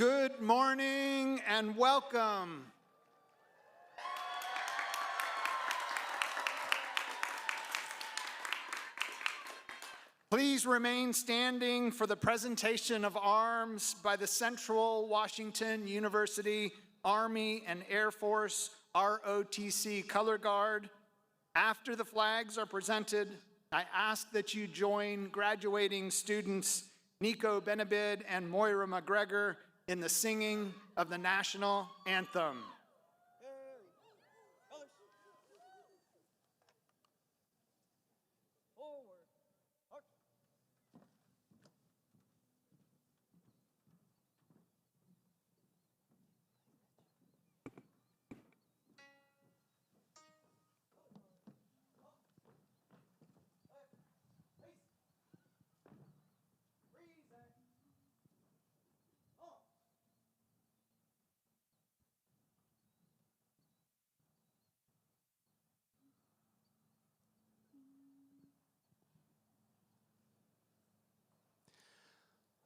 Good morning and welcome. Please remain standing for the presentation of arms by the Central Washington University Army and Air Force ROTC Color Guard. After the flags are presented, I ask that you join graduating students Nico Benabid and Moira McGregor in the singing of the national anthem.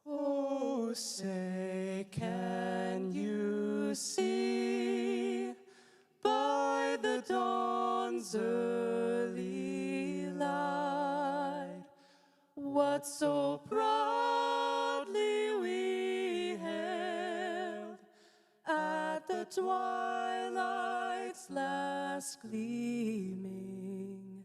Oh, say, can you see by the dawn's early light what so proudly we hailed at the twilight's last gleaming,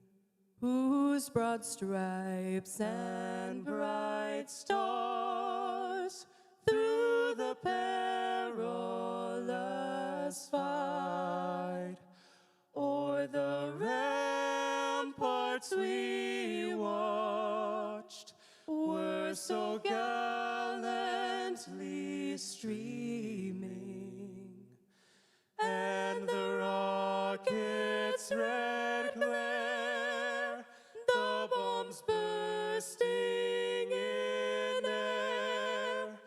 whose broad stripes and bright stars through the perilous fight o'er the ramparts we watched were so gallantly streaming, and the rocket's red glare, the bombs bursting in air,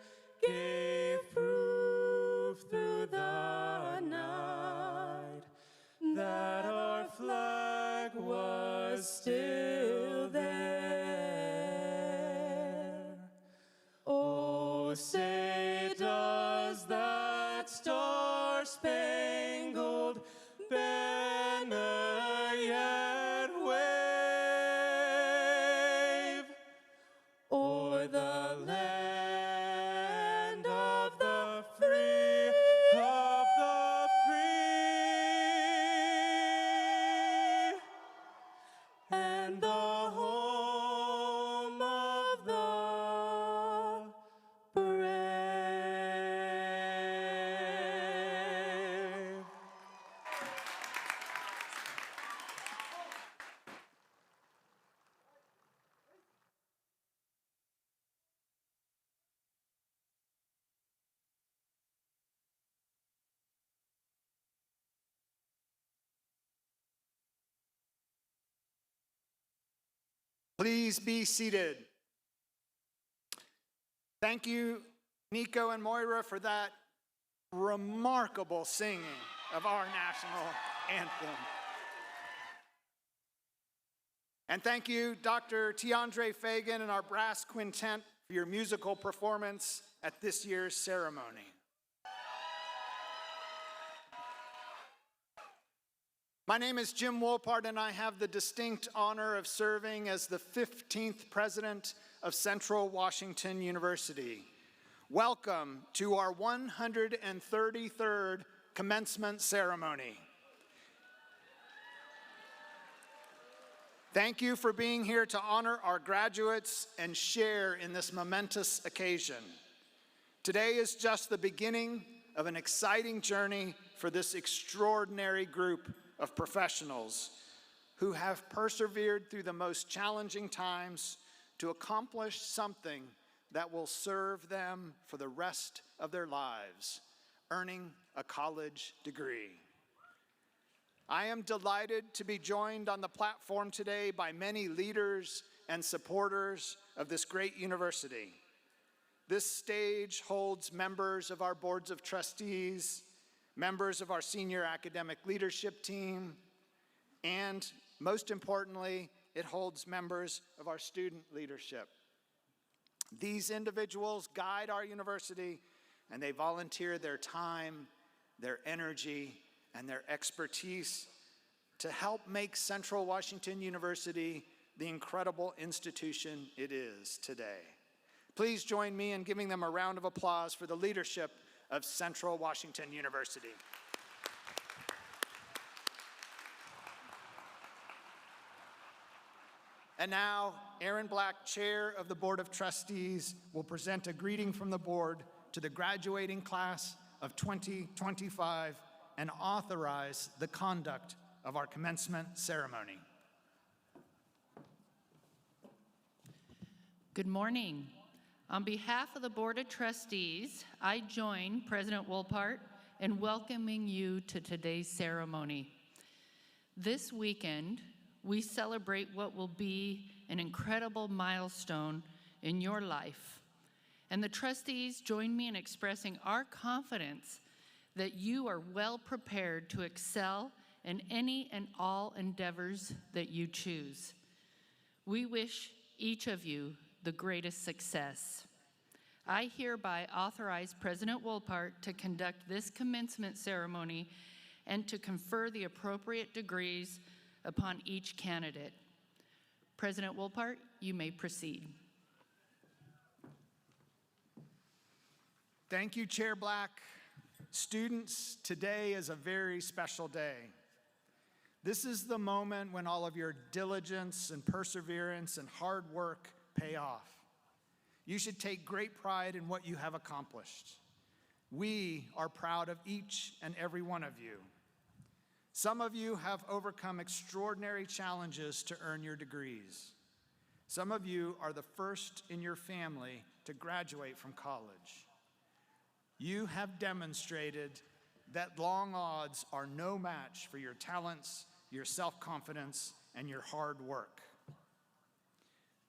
gave proof through the night that our flag was still there. Oh, say, does that star-spangled banner yet wave o'er the land of the free, and the home of the brave? Please be seated. Thank you, Nico and Moira, for that remarkable singing of our national anthem. And thank you, Dr. Tiandre Fagan and our brass quintet for your musical performance at this year's ceremony. My name is Jim Wolpart, and I have the distinct honor of serving as the 15th president of Central Washington University. Welcome to our 133rd commencement ceremony. Thank you for being here to honor our graduates and share in this momentous occasion. Today is just the beginning of an exciting journey for this extraordinary group of professionals who have persevered through the most challenging times to accomplish something that will serve them for the rest of their lives, earning a college degree. I am delighted to be joined on the platform today by many leaders and supporters of this great university. This stage holds members of our boards of trustees, members of our senior academic leadership team, and most importantly, it holds members of our student leadership. These individuals guide our university and they volunteer their time, their energy, and their expertise to help make Central Washington University the incredible institution it is today. Please join me in giving them a round of applause for the leadership of Central Washington University. And now, Aaron Black, Chair of the Board of Trustees, will present a greeting from the board to the graduating class of 2025 and authorize the conduct of our commencement ceremony. Good morning. On behalf of the Board of Trustees, I join President Wolpart in welcoming you to today's ceremony. This weekend, we celebrate what will be an incredible milestone in your life. And the trustees join me in expressing our confidence that you are well prepared to excel in any and all endeavors that you choose. We wish each of you the greatest success. I hereby authorize President Wolpart to conduct this commencement ceremony and to confer the appropriate degrees upon each candidate. President Wolpart, you may proceed. Thank you, Chair Black. Students, today is a very special day. This is the moment when all of your diligence and perseverance and hard work pay off. You should take great pride in what you have accomplished. We are proud of each and every one of you. Some of you have overcome extraordinary challenges to earn your degrees. Some of you are the first in your family to graduate from college. You have demonstrated that long odds are no match for your talents, your self-confidence, and your hard work.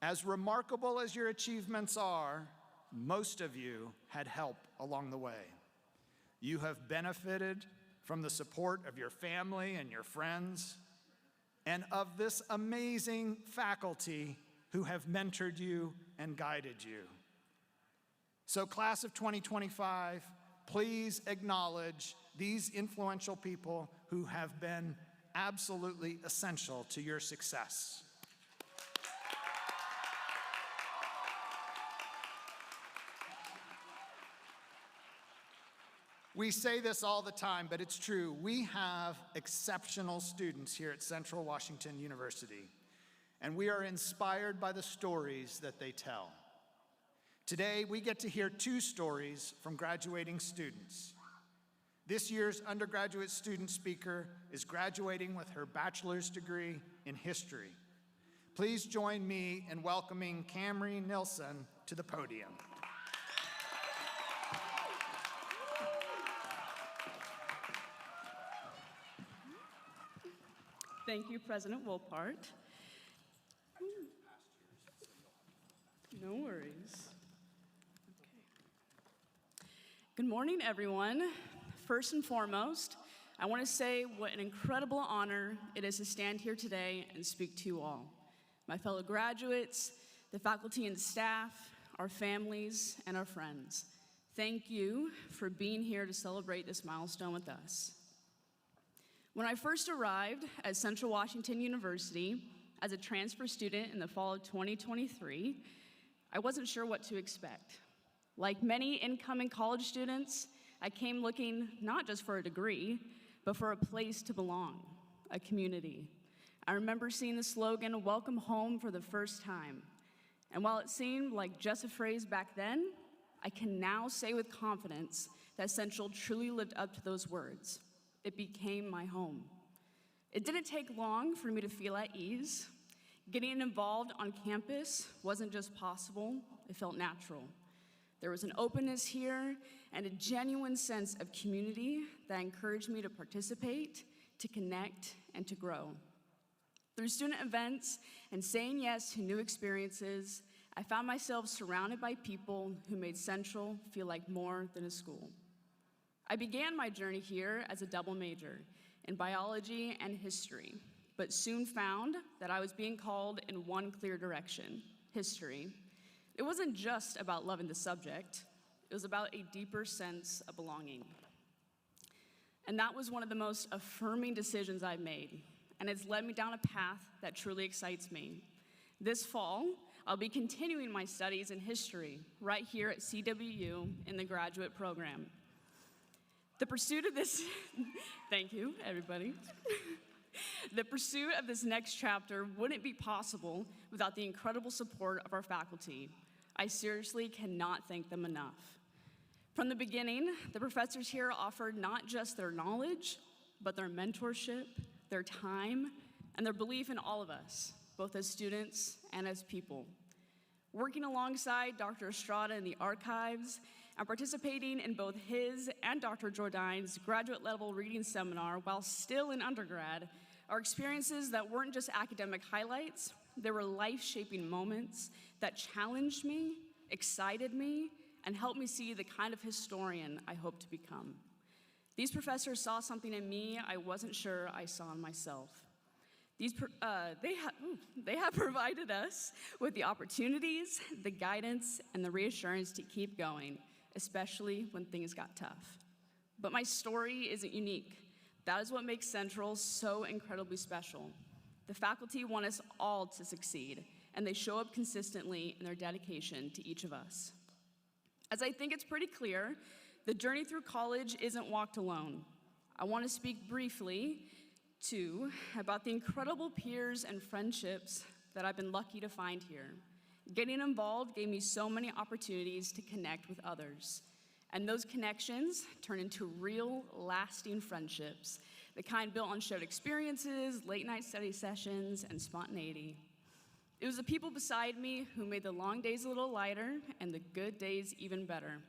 As remarkable as your achievements are, most of you had help along the way. You have benefited from the support of your family and your friends, and of this amazing faculty who have mentored you and guided you. So, class of 2025, please acknowledge these influential people who have been absolutely essential to your success. We say this all the time, but it's true. We have exceptional students here at Central Washington University, and we are inspired by the stories that they tell. Today, we get to hear two stories from graduating students. This year's undergraduate student speaker is graduating with her bachelor's degree in history. Please join me in welcoming Camry Nelson to the podium. Thank you, President Wolpart. No worries. Okay. Good morning, everyone. First and foremost, I want to say what an incredible honor it is to stand here today and speak to you all. My fellow graduates, the faculty and staff, our families, and our friends. Thank you for being here to celebrate this milestone with us. When I first arrived at Central Washington University as a transfer student in the fall of 2023, I wasn't sure what to expect. Like many incoming college students, I came looking not just for a degree, but for a place to belong, a community. I remember seeing the slogan, "Welcome home," for the first time. And while it seemed like just a phrase back then, I can now say with confidence that Central truly lived up to those words. It became my home. It didn't take long for me to feel at ease. Getting involved on campus wasn't just possible, it felt natural. There was an openness here and a genuine sense of community that encouraged me to participate, to connect, and to grow. Through student events and saying yes to new experiences, I found myself surrounded by people who made Central feel like more than a school. I began my journey here as a double major in biology and history, but soon found that I was being called in one clear direction, history. It wasn't just about loving the subject. It was about a deeper sense of belonging. And that was one of the most affirming decisions I've made, and it's led me down a path that truly excites me. This fall, I'll be continuing my studies in history right here at CWU in the graduate program. The pursuit of this, thank you, everybody. The pursuit of this next chapter wouldn't be possible without the incredible support of our faculty. I seriously cannot thank them enough. From the beginning, the professors here offered not just their knowledge, but their mentorship, their time, and their belief in all of us, both as students and as people. Working alongside Dr. Estrada in the archives and participating in both his and Dr. Jordine's graduate level reading seminar while still in undergrad are experiences that weren't just academic highlights, they were life-shaping moments that challenged me, excited me, and helped me see the kind of historian I hope to become. These professors saw something in me I wasn't sure I saw in myself. They have provided us with the opportunities, the guidance, and the reassurance to keep going, especially when things got tough. But my story isn't unique. That is what makes Central so incredibly special. The faculty want us all to succeed, and they show up consistently in their dedication to each of us. As I think it's pretty clear, the journey through college isn't walked alone. I want to speak briefly, too, about the incredible peers and friendships that I've been lucky to find here. Getting involved gave me so many opportunities to connect with others. And those connections turn into real, lasting friendships, the kind built on shared experiences, late-night study sessions, and spontaneity. It was the people beside me who made the long days a little lighter and the good days even better.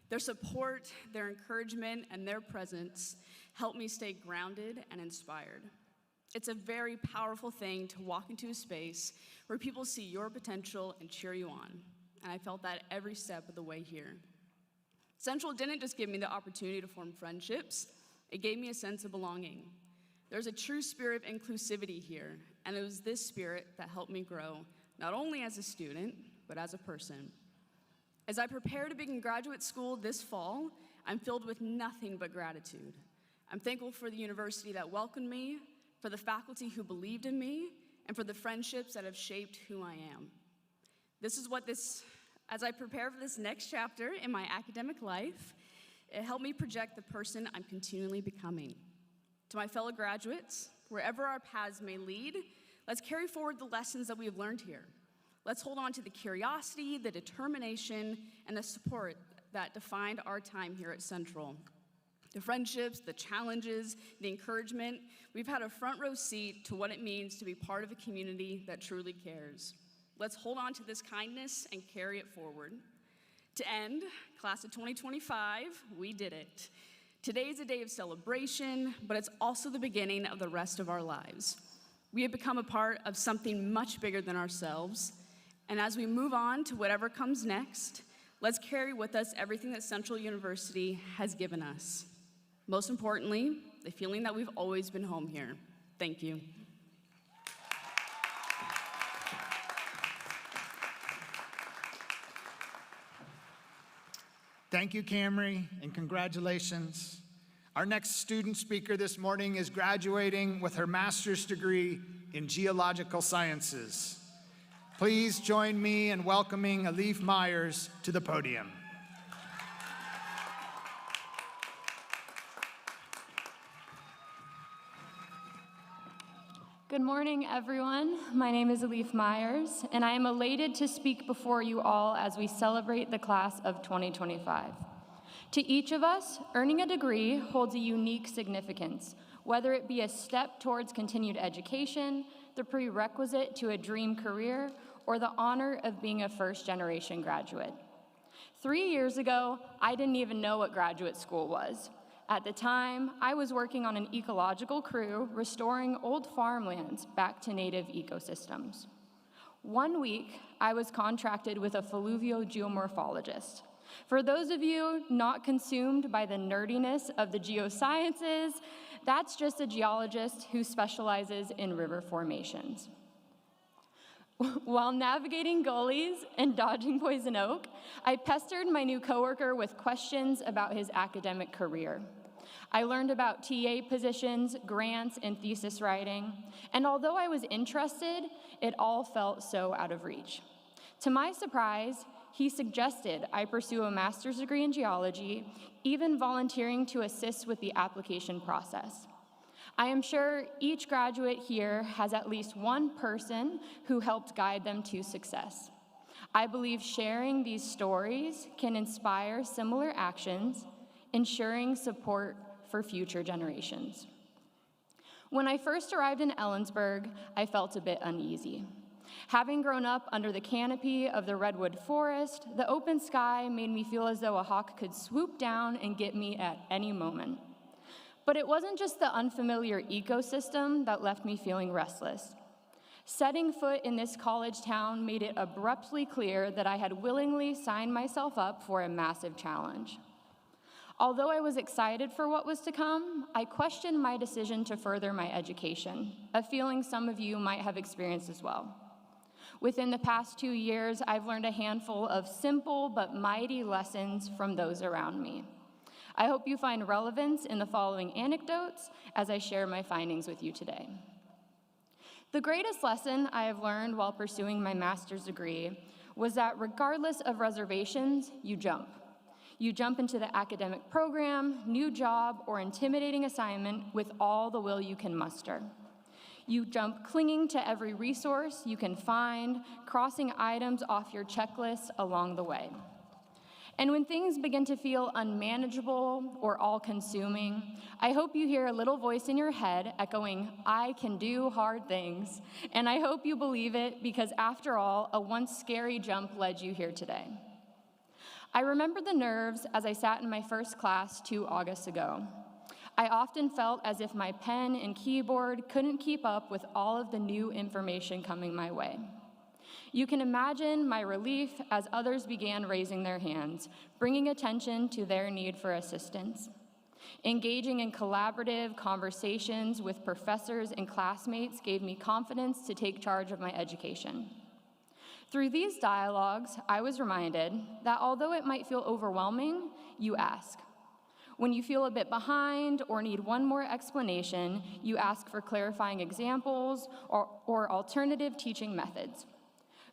Their support, their encouragement, and their presence helped me stay grounded and inspired. It's a very powerful thing to walk into a space where people see your potential and cheer you on, and I felt that every step of the way here. Central didn't just give me the opportunity to form friendships, it gave me a sense of belonging. There's a true spirit of inclusivity here, and it was this spirit that helped me grow, not only as a student, but as a person. As I prepare to begin graduate school this fall, I'm filled with nothing but gratitude. I'm thankful for the university that welcomed me, for the faculty who believed in me, and for the friendships that have shaped who I am. As I prepare for this next chapter in my academic life, it helped me project the person I'm continually becoming. To my fellow graduates, wherever our paths may lead, let's carry forward the lessons that we have learned here. Let's hold on to the curiosity, the determination, and the support that defined our time here at Central. The friendships, the challenges, the encouragement, we've had a front row seat to what it means to be part of a community that truly cares. Let's hold on to this kindness and carry it forward. To end, class of 2025, we did it. Today is a day of celebration, but it's also the beginning of the rest of our lives. We have become a part of something much bigger than ourselves, and as we move on to whatever comes next, let's carry with us everything that Central University has given us. Most importantly, the feeling that we've always been home here. Thank you. Thank you, Camry, and congratulations. Our next student speaker this morning is graduating with her master's degree in geological sciences. Please join me in welcoming Alif Meyers to the podium. Good morning, everyone. My name is Alif Meyers, and I am elated to speak before you all as we celebrate the class of 2025. To each of us, earning a degree holds a unique significance, whether it be a step towards continued education, the prerequisite to a dream career, or the honor of being a first-generation graduate. 3 years ago, I didn't even know what graduate school was. At the time, I was working on an ecological crew restoring old farmlands back to native ecosystems. 1 week, I was contracted with a fluvio-geomorphologist. For those of you not consumed by the nerdiness of the geosciences, that's just a geologist who specializes in river formations. While navigating gullies and dodging poison oak, I pestered my new coworker with questions about his academic career. I learned about TA positions, grants, and thesis writing, and although I was interested, it all felt so out of reach. To my surprise, he suggested I pursue a master's degree in geology, even volunteering to assist with the application process. I am sure each graduate here has at least one person who helped guide them to success. I believe sharing these stories can inspire similar actions, ensuring support for future generations. When I first arrived in Ellensburg, I felt a bit uneasy. Having grown up under the canopy of the redwood forest, the open sky made me feel as though a hawk could swoop down and get me at any moment. But it wasn't just the unfamiliar ecosystem that left me feeling restless. Setting foot in this college town made it abruptly clear that I had willingly signed myself up for a massive challenge. Although I was excited for what was to come, I questioned my decision to further my education, a feeling some of you might have experienced as well. Within the past 2 years, I've learned a handful of simple but mighty lessons from those around me. I hope you find relevance in the following anecdotes as I share my findings with you today. The greatest lesson I have learned while pursuing my master's degree was that regardless of reservations, you jump. You jump into the academic program, new job, or intimidating assignment with all the will you can muster. You jump clinging to every resource you can find, crossing items off your checklist along the way. And when things begin to feel unmanageable or all-consuming, I hope you hear a little voice in your head echoing, "I can do hard things." And I hope you believe it because, after all, a once scary jump led you here today. I remember the nerves as I sat in my first class 2 August ago. I often felt as if my pen and keyboard couldn't keep up with all of the new information coming my way. You can imagine my relief as others began raising their hands, bringing attention to their need for assistance. Engaging in collaborative conversations with professors and classmates gave me confidence to take charge of my education. Through these dialogues, I was reminded that although it might feel overwhelming, you ask. When you feel a bit behind or need one more explanation, you ask for clarifying examples or alternative teaching methods.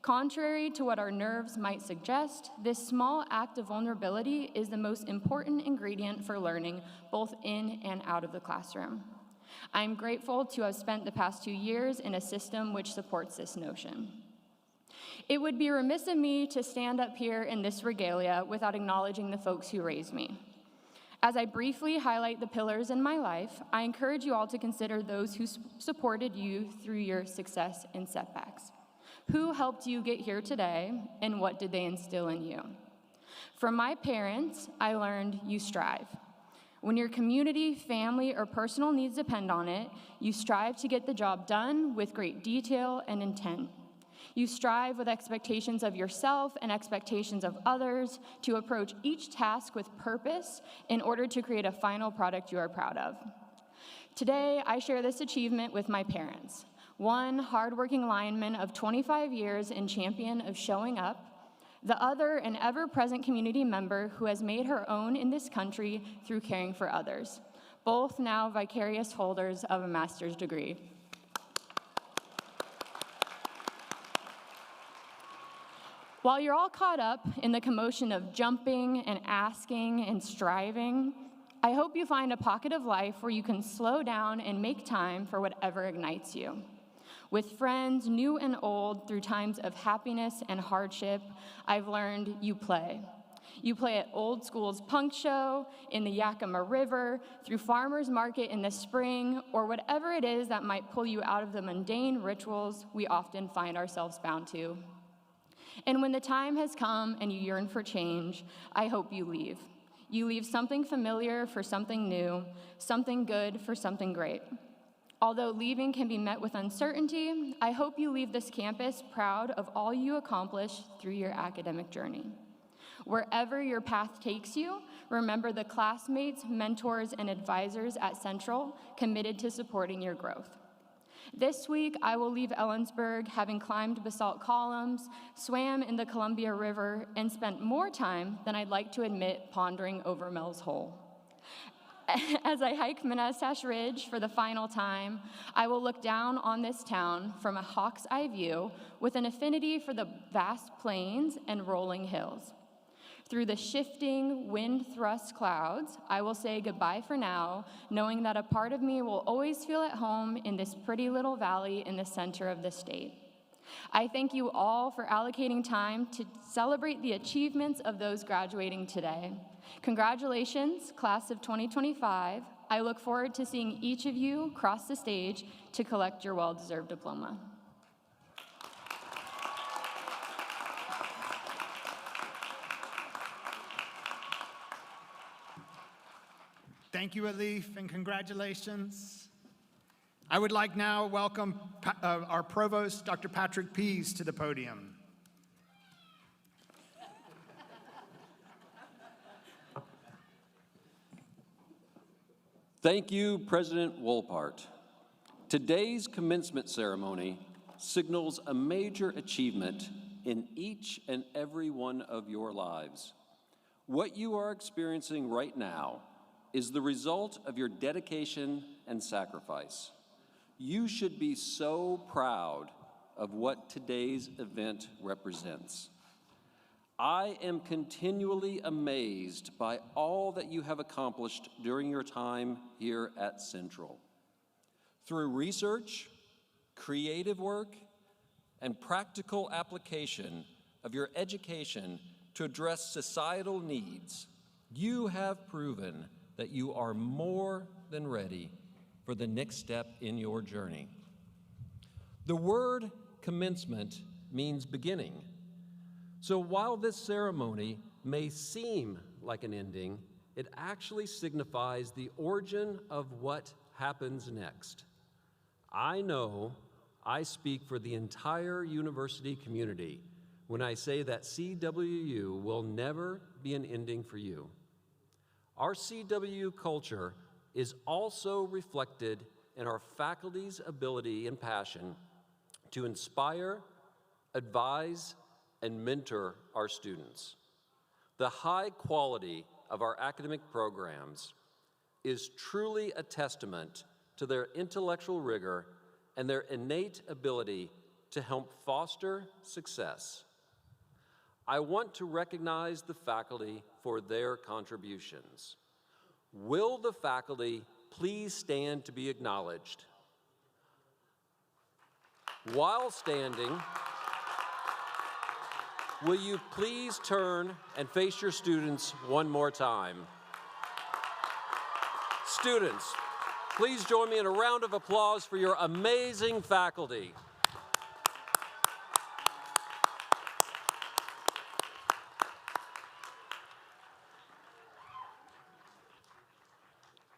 Contrary to what our nerves might suggest, this small act of vulnerability is the most important ingredient for learning, both in and out of the classroom. I'm grateful to have spent the past 2 years in a system which supports this notion. It would be remiss of me to stand up here in this regalia without acknowledging the folks who raised me. As I briefly highlight the pillars in my life, I encourage you all to consider those who supported you through your success and setbacks. Who helped you get here today, and what did they instill in you? From my parents, I learned you strive. When your community, family, or personal needs depend on it, you strive to get the job done with great detail and intent. You strive with expectations of yourself and expectations of others to approach each task with purpose in order to create a final product you are proud of. Today, I share this achievement with my parents. One hardworking lineman of 25 years and champion of showing up, the other an ever-present community member who has made her own in this country through caring for others, both now vicarious holders of a master's degree. While you're all caught up in the commotion of jumping and asking and striving, I hope you find a pocket of life where you can slow down and make time for whatever ignites you. With friends, new and old, through times of happiness and hardship, I've learned you play. You play at Old School's punk show, in the Yakima River, through farmer's market in the spring, or whatever it is that might pull you out of the mundane rituals we often find ourselves bound to. And when the time has come and you yearn for change, I hope you leave. You leave something familiar for something new, something good for something great. Although leaving can be met with uncertainty, I hope you leave this campus proud of all you accomplished through your academic journey. Wherever your path takes you, remember the classmates, mentors, and advisors at Central committed to supporting your growth. This week, I will leave Ellensburg having climbed basalt columns, swam in the Columbia River, and spent more time than I'd like to admit pondering over Mel's Hole. As I hike Manastash Ridge for the final time, I will look down on this town from a hawk's eye view with an affinity for the vast plains and rolling hills. Through the shifting, wind-thrust clouds, I will say goodbye for now, knowing that a part of me will always feel at home in this pretty little valley in the center of the state. I thank you all for allocating time to celebrate the achievements of those graduating today. Congratulations, class of 2025. I look forward to seeing each of you cross the stage to collect your well-deserved diploma. Thank you, Alif, and congratulations. I would like now to welcome our Provost, Dr. Patrick Pease, to the podium. Thank you, President Wolpart. Today's commencement ceremony signals a major achievement in each and every one of your lives. What you are experiencing right now is the result of your dedication and sacrifice. You should be so proud of what today's event represents. I am continually amazed by all that you have accomplished during your time here at Central. Through research, creative work, and practical application of your education to address societal needs, you have proven that you are more than ready for the next step in your journey. The word commencement means beginning. So while this ceremony may seem like an ending, it actually signifies the origin of what happens next. I know I speak for the entire university community when I say that CWU will never be an ending for you. Our CWU culture is also reflected in our faculty's ability and passion to inspire, advise, and mentor our students. The high quality of our academic programs is truly a testament to their intellectual rigor and their innate ability to help foster success. I want to recognize the faculty for their contributions. Will the faculty please stand to be acknowledged? While standing, will you please turn and face your students one more time? Students, please join me in a round of applause for your amazing faculty.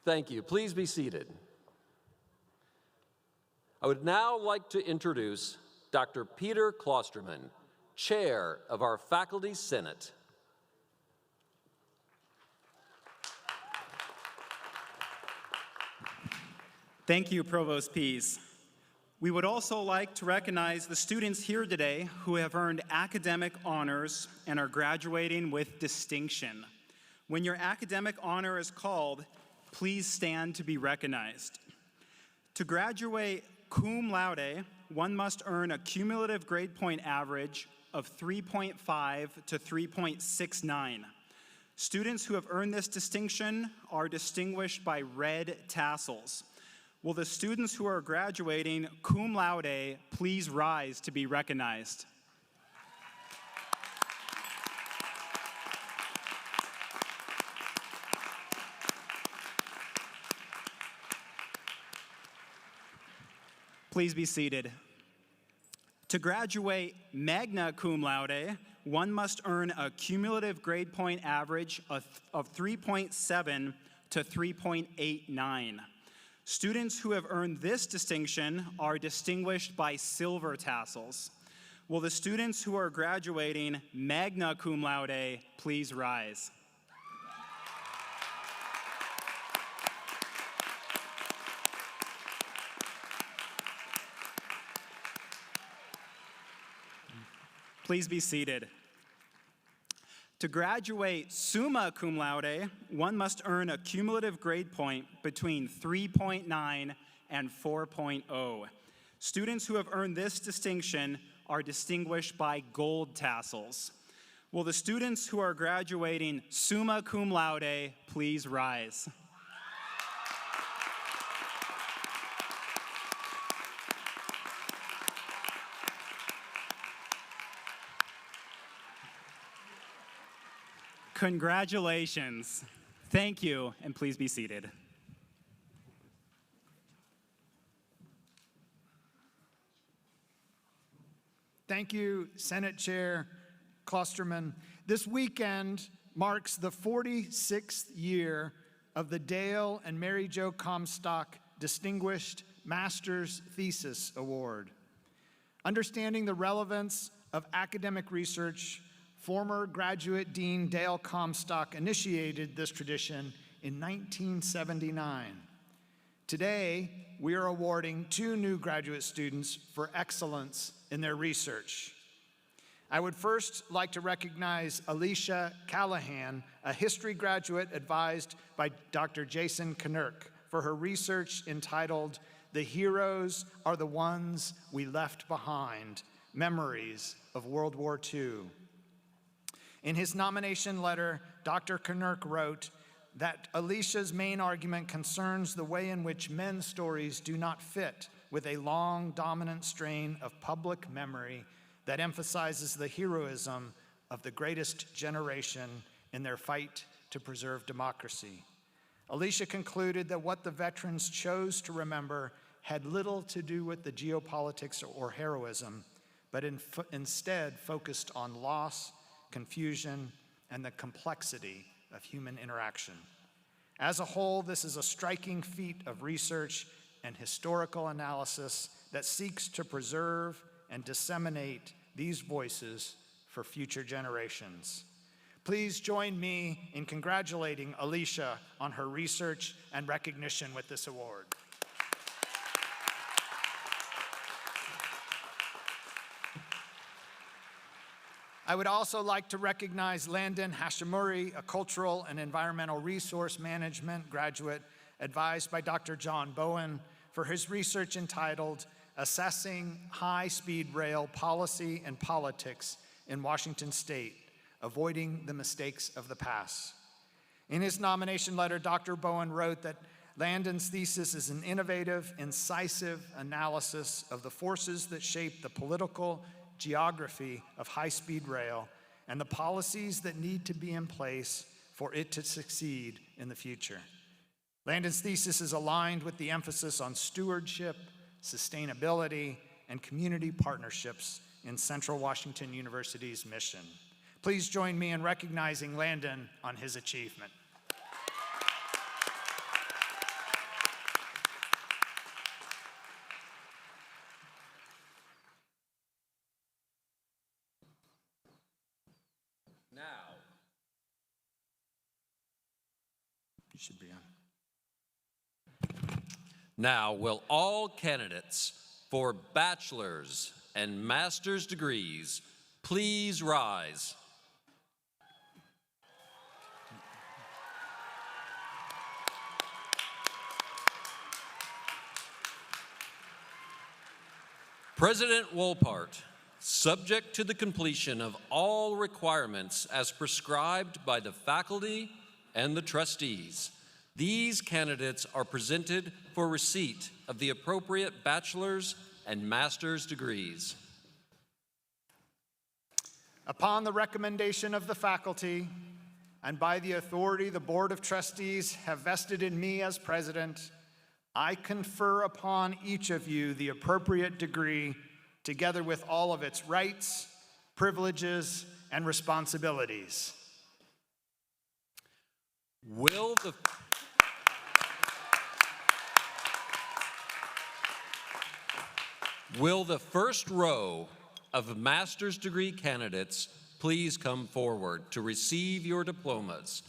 Thank you. Please be seated. I would now like to introduce Dr. Peter Klosterman, Chair of our Faculty Senate. Thank you, Provost Pease. We would also like to recognize the students here today who have earned academic honors and are graduating with distinction. When your academic honor is called, please stand to be recognized. To graduate cum laude, one must earn a cumulative grade point average of 3.5 to 3.69. Students who have earned this distinction are distinguished by red tassels. Will the students who are graduating cum laude please rise to be recognized? Please be seated. To graduate magna cum laude, one must earn a cumulative grade point average of 3.7 to 3.89. Students who have earned this distinction are distinguished by silver tassels. Will the students who are graduating magna cum laude please rise? Please be seated. To graduate summa cum laude, one must earn a cumulative grade point between 3.9 and 4.0. Students who have earned this distinction are distinguished by gold tassels. Will the students who are graduating summa cum laude please rise? Congratulations. Thank you, and please be seated. Thank you, Senate Chair Klosterman. This weekend marks the 46th year of the Dale and Mary Jo Comstock Distinguished Master's Thesis Award. Understanding the relevance of academic research, former graduate Dean Dale Comstock initiated this tradition in 1979. Today, we are awarding 2 new graduate students for excellence in their research. I would first like to recognize Alicia Callahan, a history graduate advised by Dr. Jason Knirk, for her research entitled "The Heroes Are the Ones We Left Behind: Memories of World War II." In his nomination letter, Dr. Knirk wrote that Alicia's main argument concerns the way in which men's stories do not fit with a long, dominant strain of public memory that emphasizes the heroism of the greatest generation in their fight to preserve democracy. Alicia concluded that what the veterans chose to remember had little to do with the geopolitics or heroism, but instead focused on loss, confusion, and the complexity of human interaction. As a whole, this is a striking feat of research and historical analysis that seeks to preserve and disseminate these voices for future generations. Please join me in congratulating Alicia on her research and recognition with this award. I would also like to recognize Landon Hashimuri, a cultural and environmental resource management graduate advised by Dr. John Bowen, for his research entitled "Assessing High-Speed Rail Policy and Politics in Washington State, Avoiding the Mistakes of the Past." In his nomination letter, Dr. Bowen wrote that Landon's thesis is an innovative, incisive analysis of the forces that shape the political geography of high-speed rail and the policies that need to be in place for it to succeed in the future. Landon's thesis is aligned with the emphasis on stewardship, sustainability, and community partnerships in Central Washington University's mission. Please join me in recognizing Landon on his achievement. You should be on. Now, will all candidates for bachelor's and master's degrees please rise? President Wolpart, subject to the completion of all requirements as prescribed by the faculty and the trustees, these candidates are presented for receipt of the appropriate bachelor's and master's degrees. Upon the recommendation of the faculty and by the authority the Board of Trustees have vested in me as president, I confer upon each of you the appropriate degree, together with all of its rights, privileges, and responsibilities. Will the first row of master's degree candidates please come forward to receive your diplomas?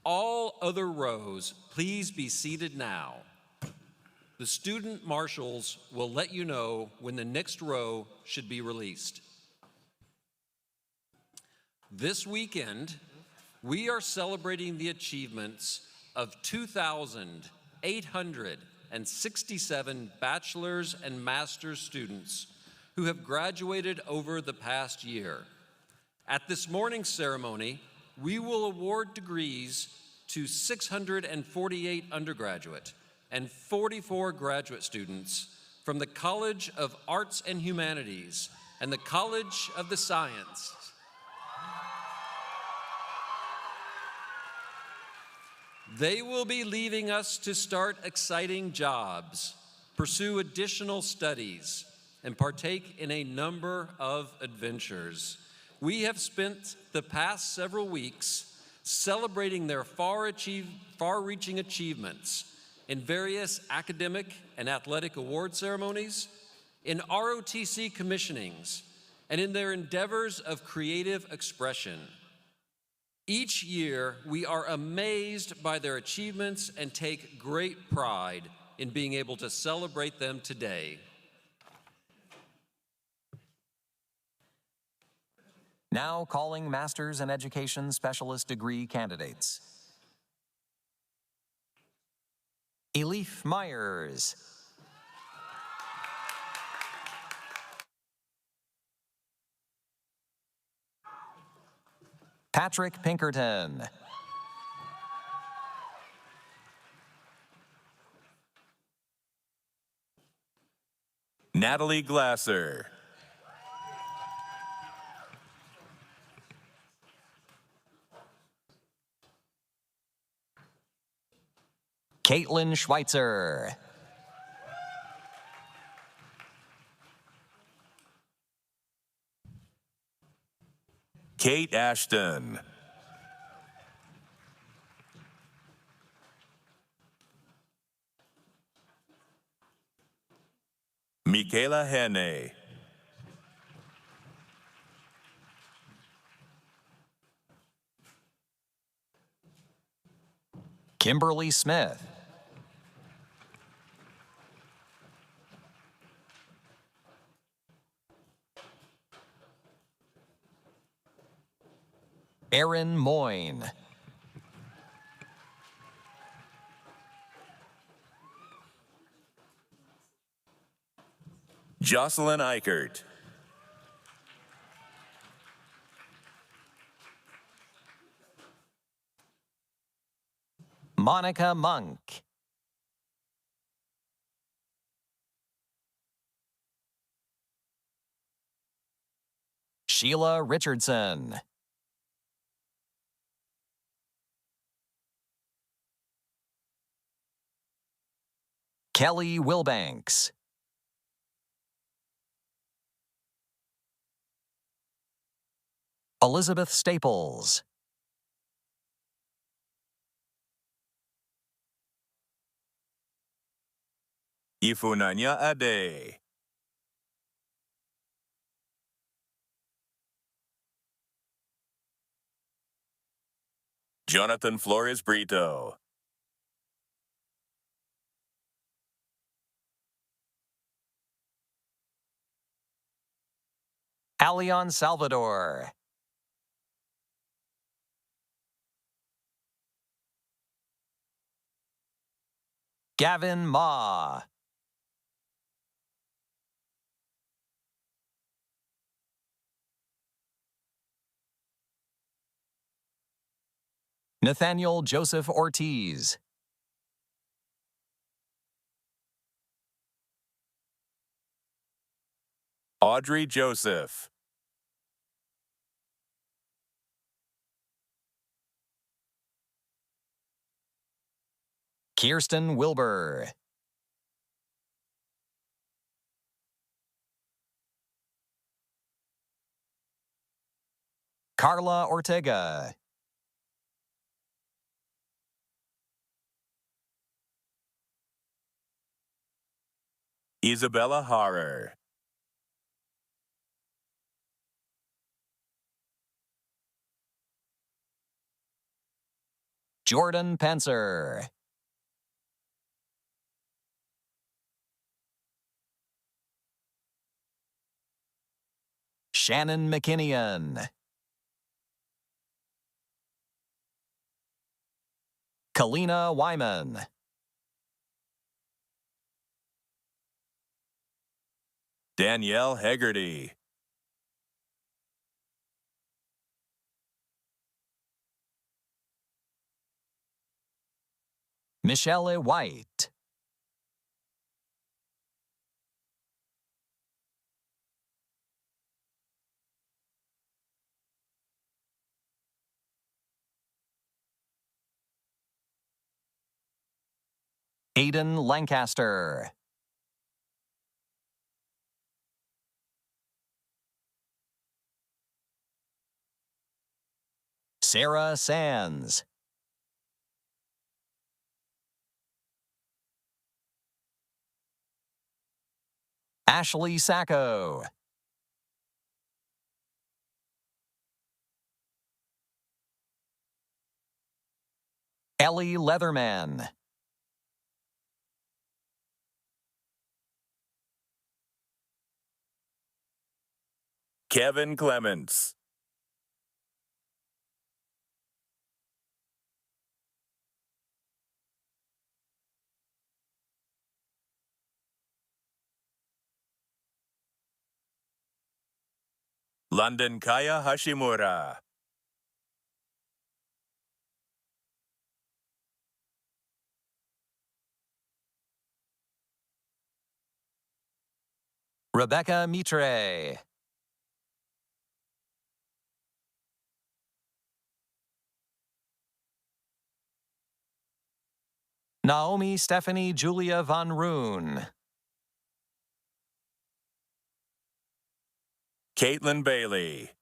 All other rows, please be seated now. The student marshals will let you know when the next row should be released. This weekend, we are celebrating the achievements of 2,867 bachelor's and master's students who have graduated over the past year. At this morning's ceremony, we will award degrees to 648 undergraduate and 44 graduate students from the College of Arts and Humanities and the College of the Sciences. They will be leaving us to start exciting jobs, pursue additional studies, and partake in a number of adventures. We have spent the past several weeks celebrating their far-reaching achievements in various academic and athletic award ceremonies, in ROTC commissionings, and in their endeavors of creative expression. Each year, we are amazed by their achievements and take great pride in being able to celebrate them today. Now calling Master's in Education Specialist degree candidates. Alif Meyers. Patrick Pinkerton. Natalie Glasser. Caitlin Schweitzer. Kate Ashton. Michaela Henne. Kimberly Smith. Erin Moyne. Jocelyn Eichert. Monica Monk. Sheila Richardson. Kelly Wilbanks. Elizabeth Staples. Ifunanya Ade. Jonathan Flores Brito. Alion Salvador. Gavin Ma. Nathaniel Joseph Ortiz. Audrey Joseph. Kirsten Wilbur. Carla Ortega. Isabella Harrer. Jordan Pencer. Shannon McKinnion. Kalina Wyman. Danielle Hegarty. Michelle White. Aiden Lancaster. Sarah Sands. Ashley Sacco. Ellie Leatherman. Kevin Clements. London Kaya Hashimura. Rebecca Mitre. Naomi Stephanie Julia Von Roon. Caitlin Bailey.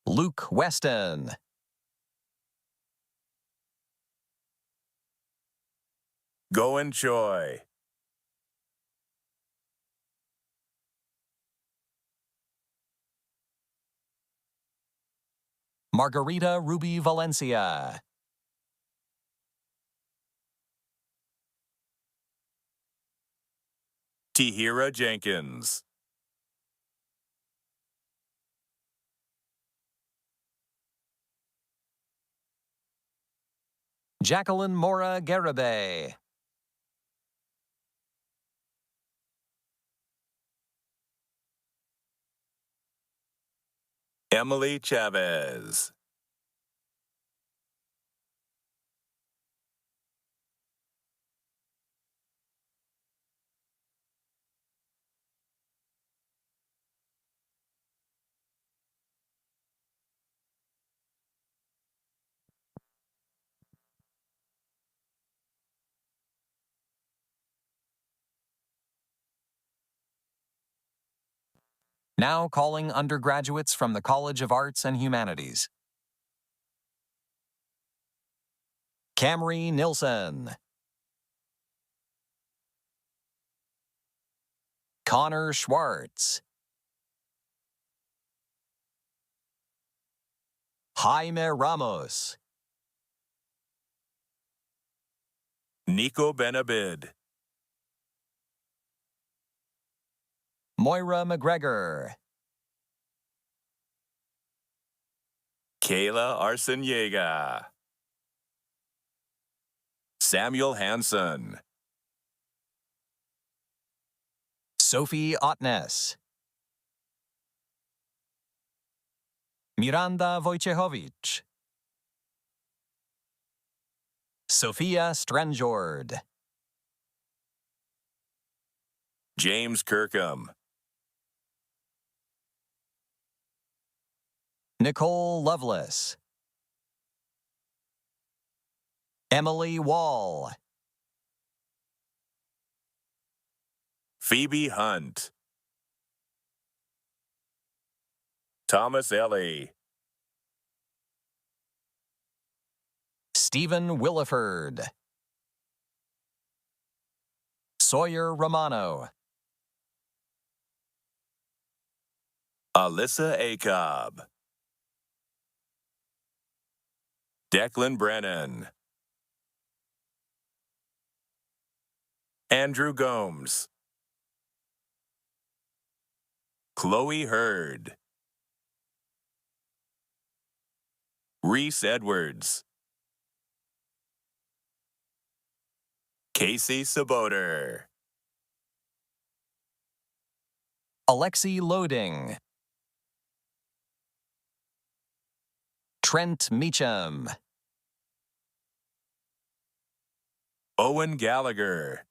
Luke Weston. Goen Choi. Margarita Ruby Valencia. Tahira Jenkins. Jacqueline Mora Garibay. Emily Chavez. Now calling undergraduates from the College of Arts and Humanities. Camry Nelson. Connor Schwartz. Jaime Ramos. Nico Benabid. Moira McGregor. Kayla Arciniega. Samuel Hansen. Sophie Otnes. Miranda Wojciechowicz. Sophia Stranjord. James Kirkham. Nicole Lovelace. Emily Wall. Phoebe Hunt. Thomas Ellie. Stephen Williford. Sawyer Romano. Alyssa Acob. Declan Brennan. Andrew Gomes. Chloe Hurd. Reese Edwards. Casey Saboter. Alexi Loading. Trent Meacham. Owen Gallagher.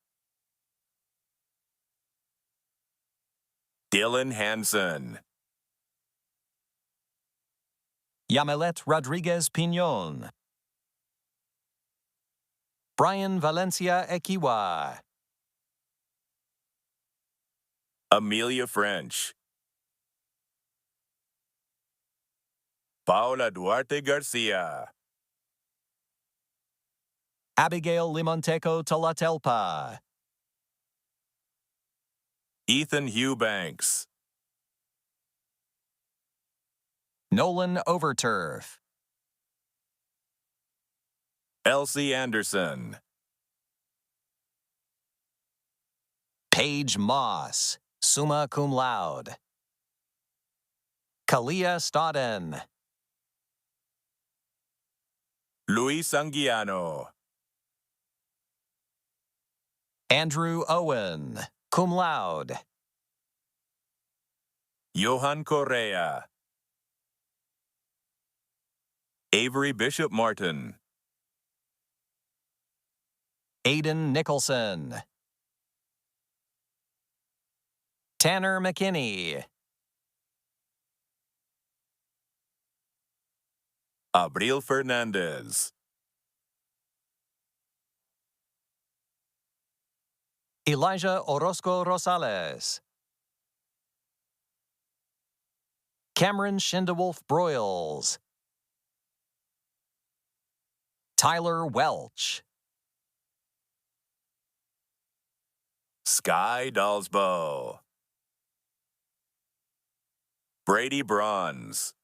Dylan Hansen. Yamilet Rodriguez Piñon. Brian Valencia Ekiwa. Amelia French. Paula Duarte Garcia. Abigail Limonteco Talatelpa. Ethan Eubanks. Nolan Overturf. Elsie Anderson. Paige Moss, summa cum laude. Kalia Stodden. Luis Anguiano. Andrew Owen, cum laude. Johan Correa. Avery Bishop Martin. Aiden Nicholson. Tanner McKinney. Abril Fernandez. Elijah Orozco Rosales. Cameron Schindewolf Broyles. Tyler Welch. Sky Dalsbo. Brady Bronze.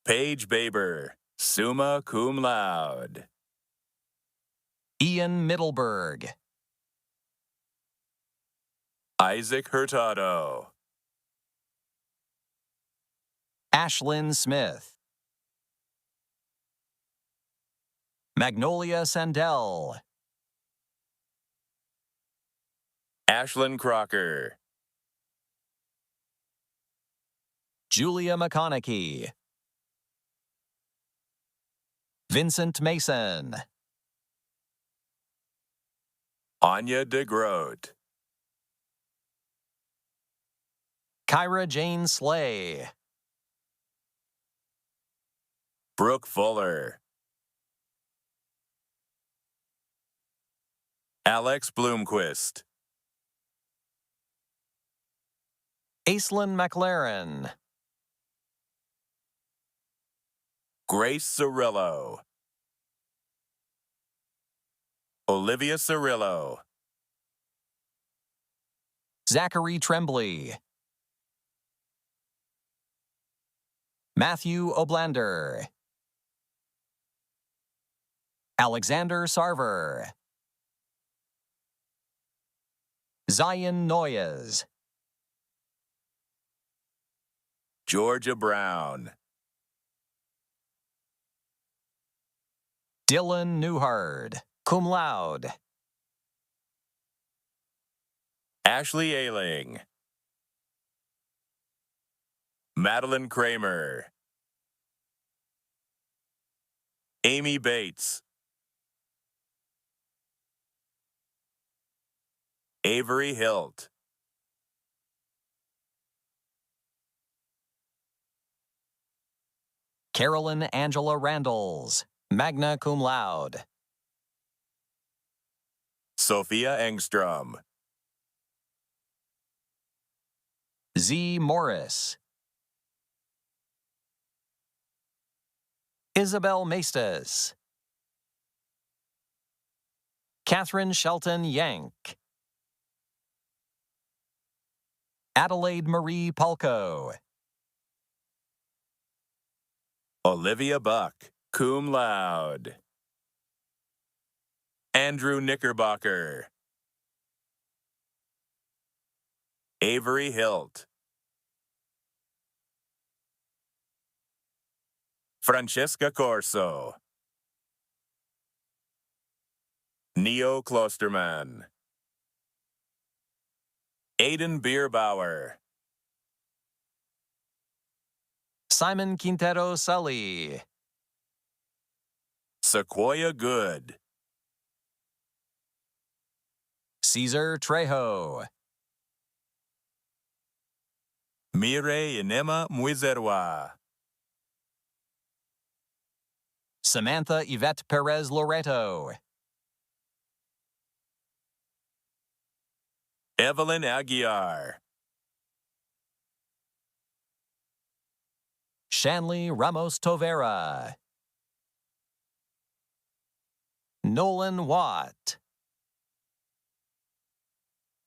Paige Baber, summa cum laude. Ian Middleberg. Isaac Hurtado. Ashlyn Smith. Magnolia Sandell. Ashlyn Crocker. Julia McConaughey. Vincent Mason. Anya DeGroat. Kyra Jane Slay. Brooke Fuller. Alex Bloomquist. Aislinn McLaren. Grace Cirillo. Olivia Cirillo. Zachary Tremblay. Matthew Oblander. Alexander Sarver. Zion Noyes. Georgia Brown. Dylan Newhard, cum laude. Ashley Ailing. Madeline Kramer. Amy Bates. Avery Hilt. Carolyn Angela Randalls, magna cum laude. Sophia Engstrom. Z. Morris. Isabel Maestas. Catherine Shelton Yank. Adelaide Marie Palco. Olivia Buck, cum laude. Andrew Knickerbocker. Avery Hilt. Francesca Corso. Neo Klosterman. Aiden Bierbauer. Simon Quintero Sully. Sequoia Good. Cesar Trejo. Mire Inema Muizerwa. Samantha Yvette Perez Loreto. Evelyn Aguiar. Shanley Ramos Tovera. Nolan Watt.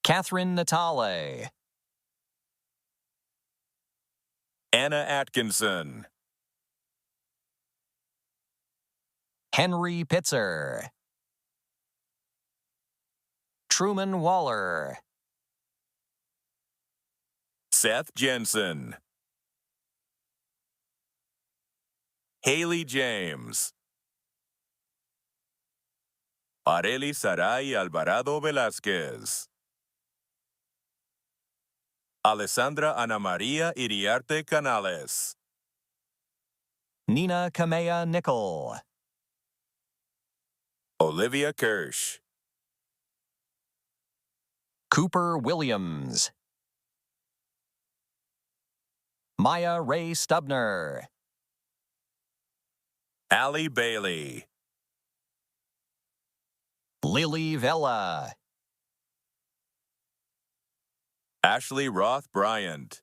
Catherine Natale. Anna Atkinson. Henry Pitzer. Truman Waller. Seth Jensen. Haley James. Areli Saray Alvarado Velázquez. Alessandra Ana Maria Iriarte Canales. Nina Kamea Nickel. Olivia Kirsch. Cooper Williams. Maya Ray Stubner. Allie Bailey. Lily Vella. Ashley Roth Bryant.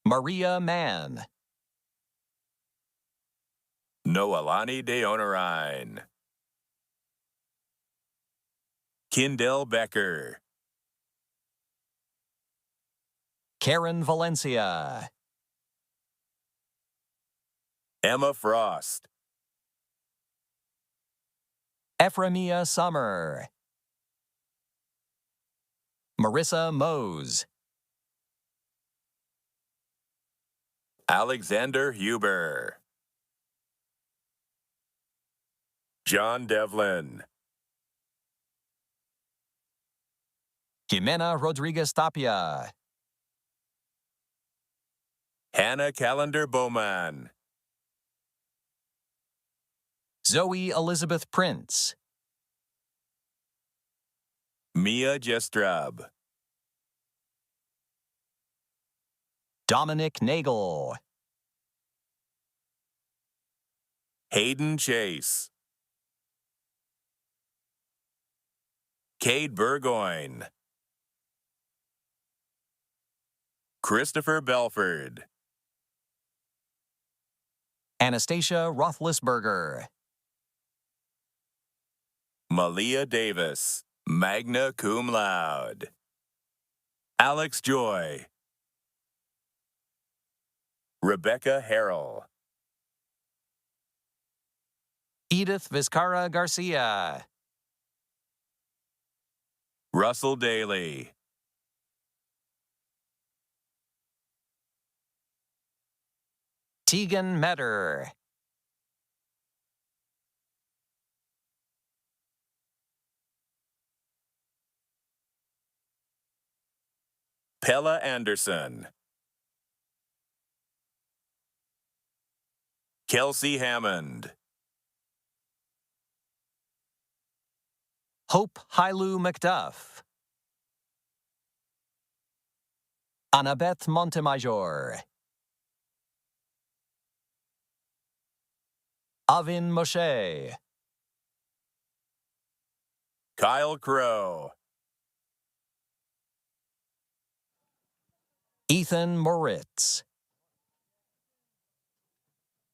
Maria Mann. Noelani De Onorine. Kindell Becker. Karen Valencia. Emma Frost. Ephraimia Summer. Marissa Mose. Alexander Huber. John Devlin. Jimena Rodriguez Tapia. Hannah Callender Bowman. Zoe Elizabeth Prince. Mia Jestrab. Dominic Nagel. Hayden Chase. Cade Burgoyne. Christopher Belford. Anastasia Rothlisberger. Malia Davis, magna cum laude. Alex Joy. Rebecca Harrell. Edith Vizcarra Garcia. Russell Daly. Tegan Metter. Pella Anderson. Kelsey Hammond. Hope Hailu McDuff. Annabeth Montemayor. Avin Moshe. Kyle Crow. Ethan Moritz.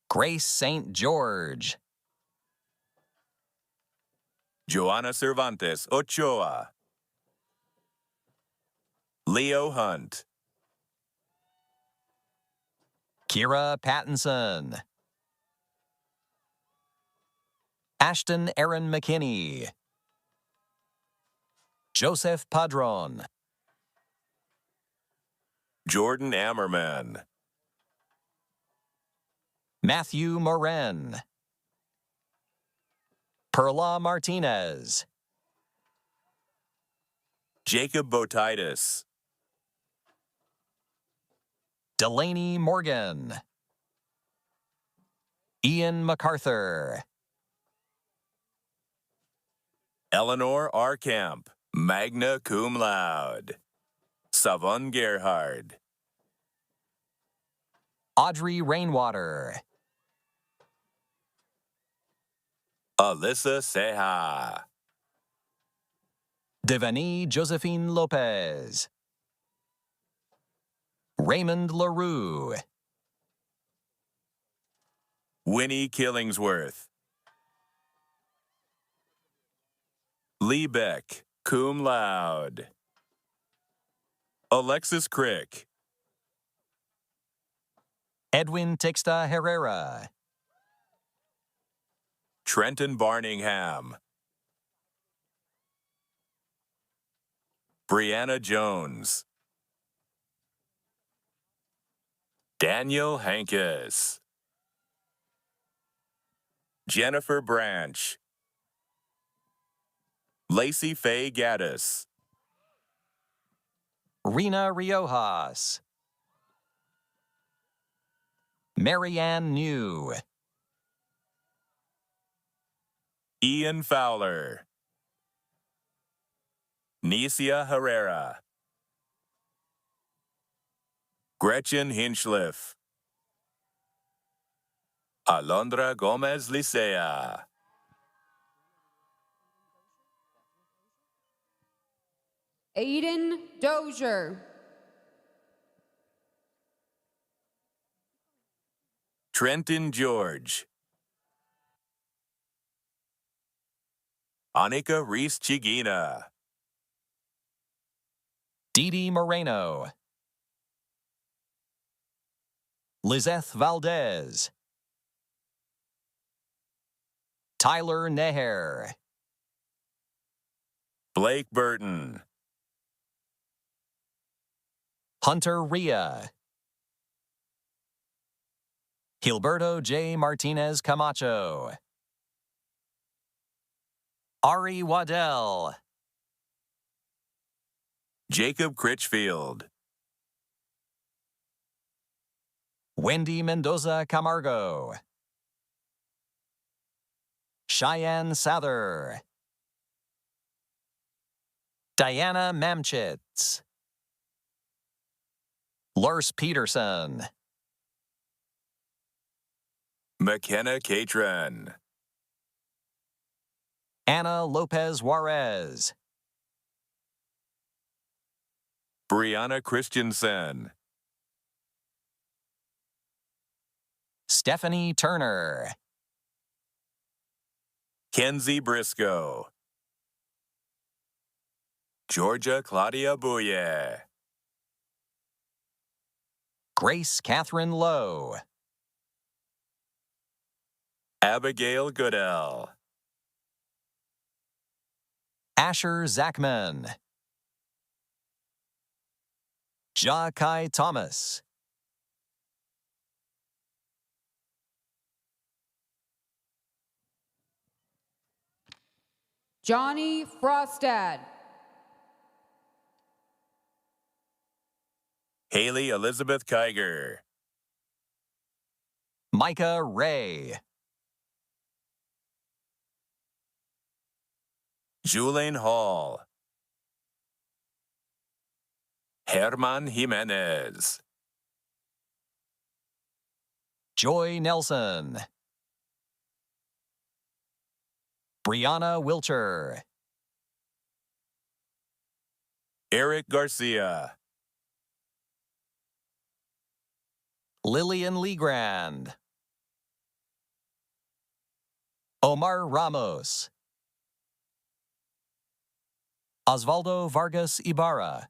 Grace St. George. Joanna Cervantes Ochoa. Leo Hunt. Kira Pattinson. Ashton Aaron McKinney. Joseph Padron. Jordan Ammerman, Matthew Moren, Perla Martinez, Jacob Botitis, Delaney Morgan, Ian MacArthur, Eleanor R. Camp, magna cum laude, Savon Gerhard, Audrey Rainwater, Alyssa Seha, Devani Josephine Lopez, Raymond LaRue, Winnie Killingsworth, Lee Beck, cum laude, Alexis Crick, Edwin Tixta Herrera, Trenton Barningham, Brianna Jones, Daniel Hankes, Jennifer Branch, Lacey Faye Gaddis, Rena Riojas, Marianne New, Ian Fowler, Nesia Herrera, Gretchen Hinchliff, Alondra Gomez Licea, Aiden Dozier, Trenton George, Anika Reese Chigina, Dee Moreno, Lizeth Valdez, Tyler Neher, Blake Burton, Hunter Ria, Gilberto J. Martinez Camacho, Ari Waddell, Jacob Critchfield, Wendy Mendoza Camargo, Cheyenne Sather, Diana Mamchitz, Lars Peterson, McKenna Catron, Anna Lopez Juarez, Brianna Christensen, Stephanie Turner, Kenzie Briscoe, Georgia Claudia Bouye, Grace Catherine Lowe, Abigail Goodell, Asher Zachman, Ja Kai Thomas, Johnny Frostad, Haley Elizabeth Kiger, Micah Ray, Julene Hall, Herman Jimenez, Joy Nelson, Brianna Wilcher, Eric Garcia, Lillian Legrand, Omar Ramos, Osvaldo Vargas Ibarra,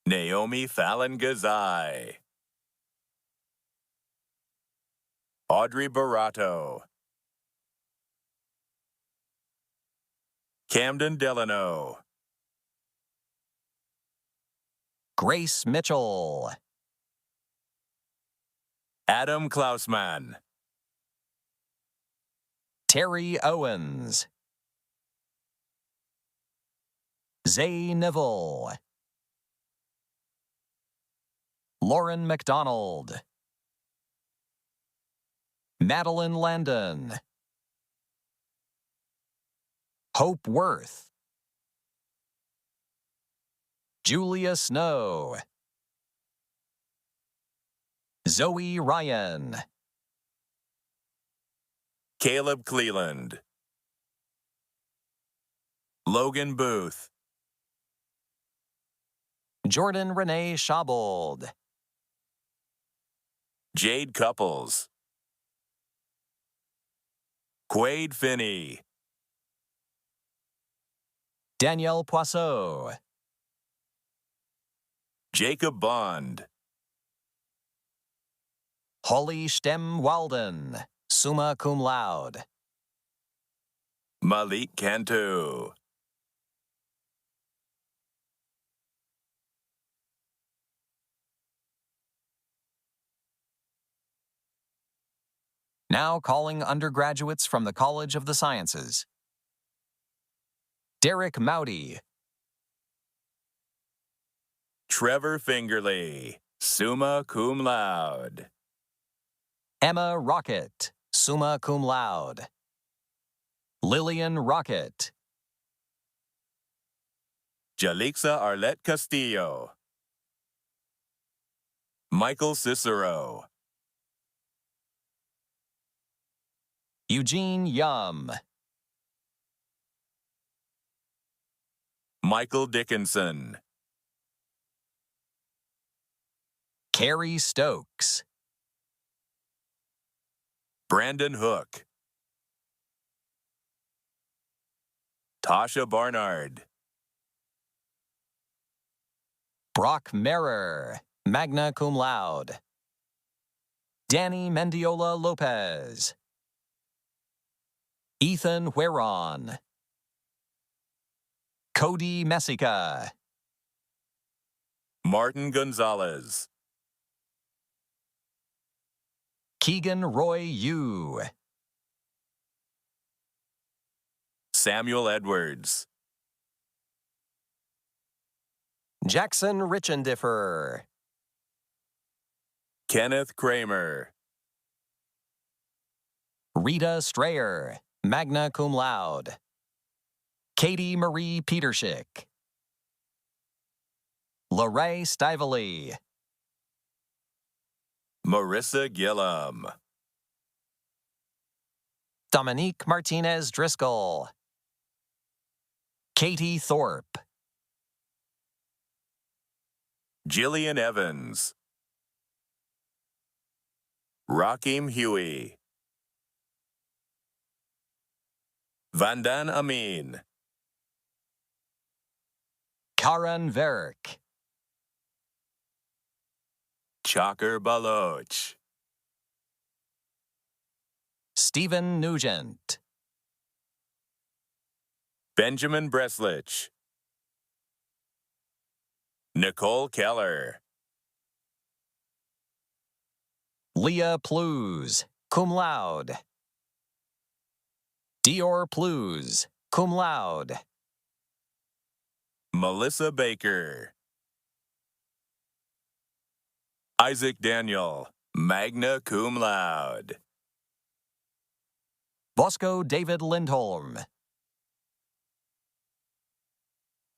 Naomi Fallon Gazai, Audrey Barato, Camden Delano, Grace Mitchell. Adam Klausman. Terry Owens. Zay Neville. Lauren McDonald. Madeline Landon. Hope Worth. Julia Snow. Zoe Ryan. Caleb Cleland. Logan Booth. Jordan Renee Schabold. Jade Couples. Quade Finney. Danielle Poisseau. Jacob Bond. Holly Stem Walden, summa cum laude. Malik Cantu. Now calling undergraduates from the College of the Sciences. Derek Mowdy. Trevor Fingerly, summa cum laude. Emma Rocket, summa cum laude. Lillian Rocket. Jalixa Arlette Castillo. Michael Cicero. Eugene Yum. Michael Dickinson. Carrie Stokes. Brandon Hook. Tasha Barnard. Brock Merer, magna cum laude. Danny Mendiola Lopez. Ethan Hueron. Cody Messica. Martin Gonzalez. Keegan Roy Yu. Samuel Edwards. Jackson Richendiffer. Kenneth Kramer. Rita Strayer, magna cum laude. Katie Marie Peterschick. Lorraine Stively. Marissa Gillum. Dominique Martinez Driscoll. Katie Thorpe. Jillian Evans. Rakim Huey. Vandan Amin. Karan Verk. Chakar Baloch. Stephen Nugent. Benjamin Breslich. Nicole Keller. Leah Plews, cum laude. Dior Plews, cum laude. Melissa Baker. Isaac Daniel, magna cum laude. Bosco David Lindholm.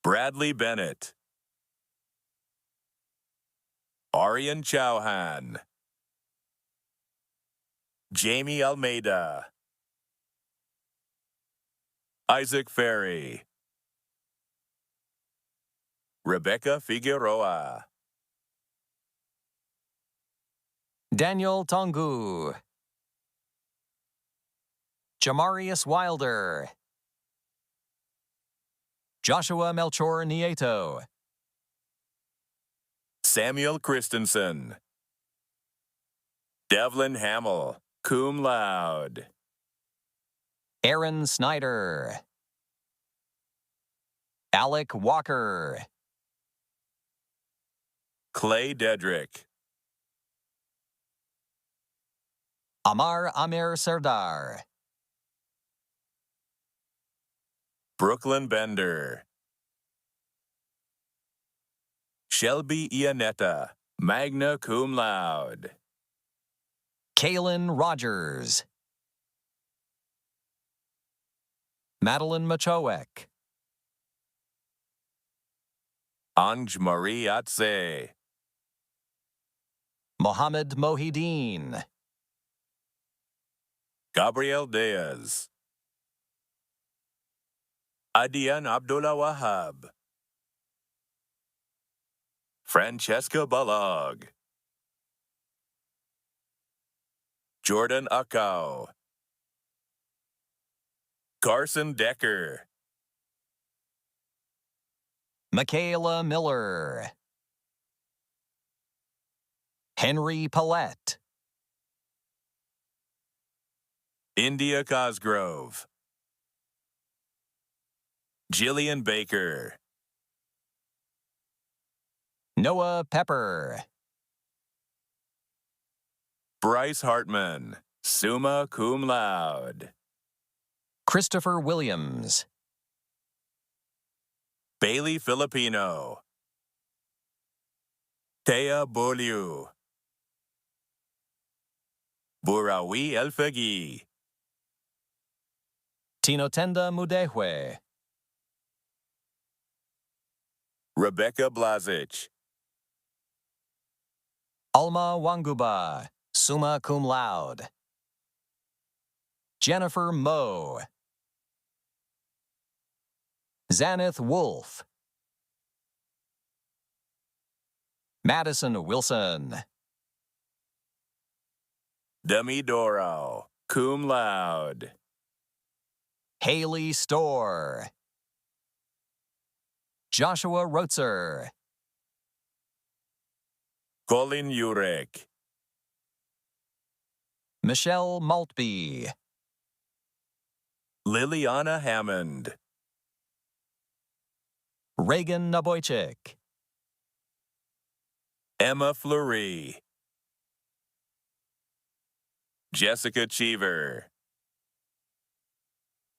Bradley Bennett. Arian Chauhan. Jamie Almeida. Isaac Ferry. Rebecca Figueroa. Daniel Tongu. Jamarius Wilder. Joshua Melchor Nieto. Samuel Christensen. Devlin Hamill, cum laude. Aaron Snyder. Alec Walker. Clay Dedrick. Amar Amir Serdar. Brooklyn Bender. Shelby Ianetta, magna cum laude. Kaylin Rogers. Madeline Machoek. Anj Marie Atse. Mohammed Mohideen. Gabriel Diaz. Adian Abdullah Wahab. Francesca Balog. Jordan Akau. Carson Decker. Michaela Miller. Henry Paulette. India Cosgrove. Jillian Baker. Noah Pepper. Bryce Hartman, summa cum laude. Christopher Williams. Bailey Filipino. Thea Boliu. Burawi Elfagi. Tinotenda Mudehwe. Rebecca Blazic. Alma Wanguba, summa cum laude. Jennifer Moe. Zaneth Wolf. Madison Wilson. Demi Doro, cum laude. Haley Storr. Joshua Rotzer. Colin Urek. Michelle Maltby. Liliana Hammond. Reagan Naboychik. Emma Fleury. Jessica Cheever.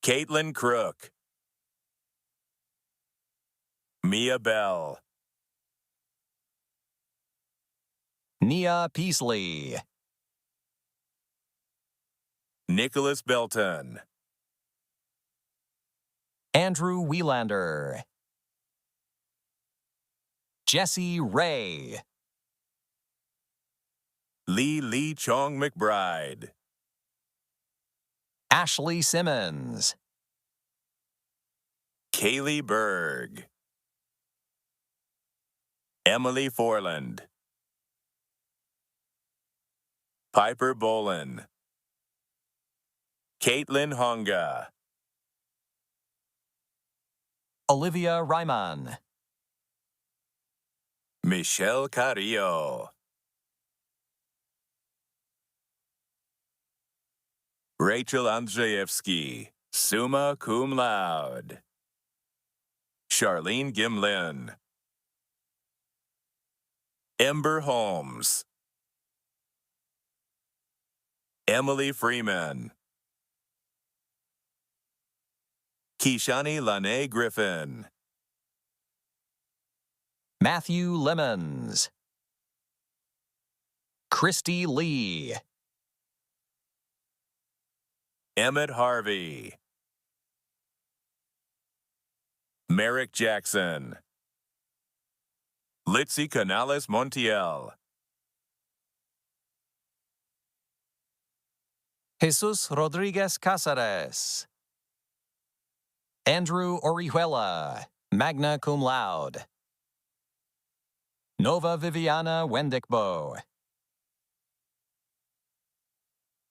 Caitlin Crook. Mia Bell. Nia Peasley. Nicholas Belton. Andrew Wiellander. Jesse Ray. Lee Chong McBride. Ashley Simmons. Kaylee Berg. Emily Forland. Piper Bolin. Caitlin Honga. Olivia Ryman. Michelle Carrillo. Rachel Andrzejewski, summa cum laude. Charlene Gimlin. Ember Holmes. Emily Freeman. Kishani Lanae Griffin. Matthew Lemons. Christy Lee. Emmett Harvey. Merrick Jackson. Litzy Canales Montiel. Jesus Rodriguez Casares. Andrew Orihuela, magna cum laude. Nova Viviana Wendikbo.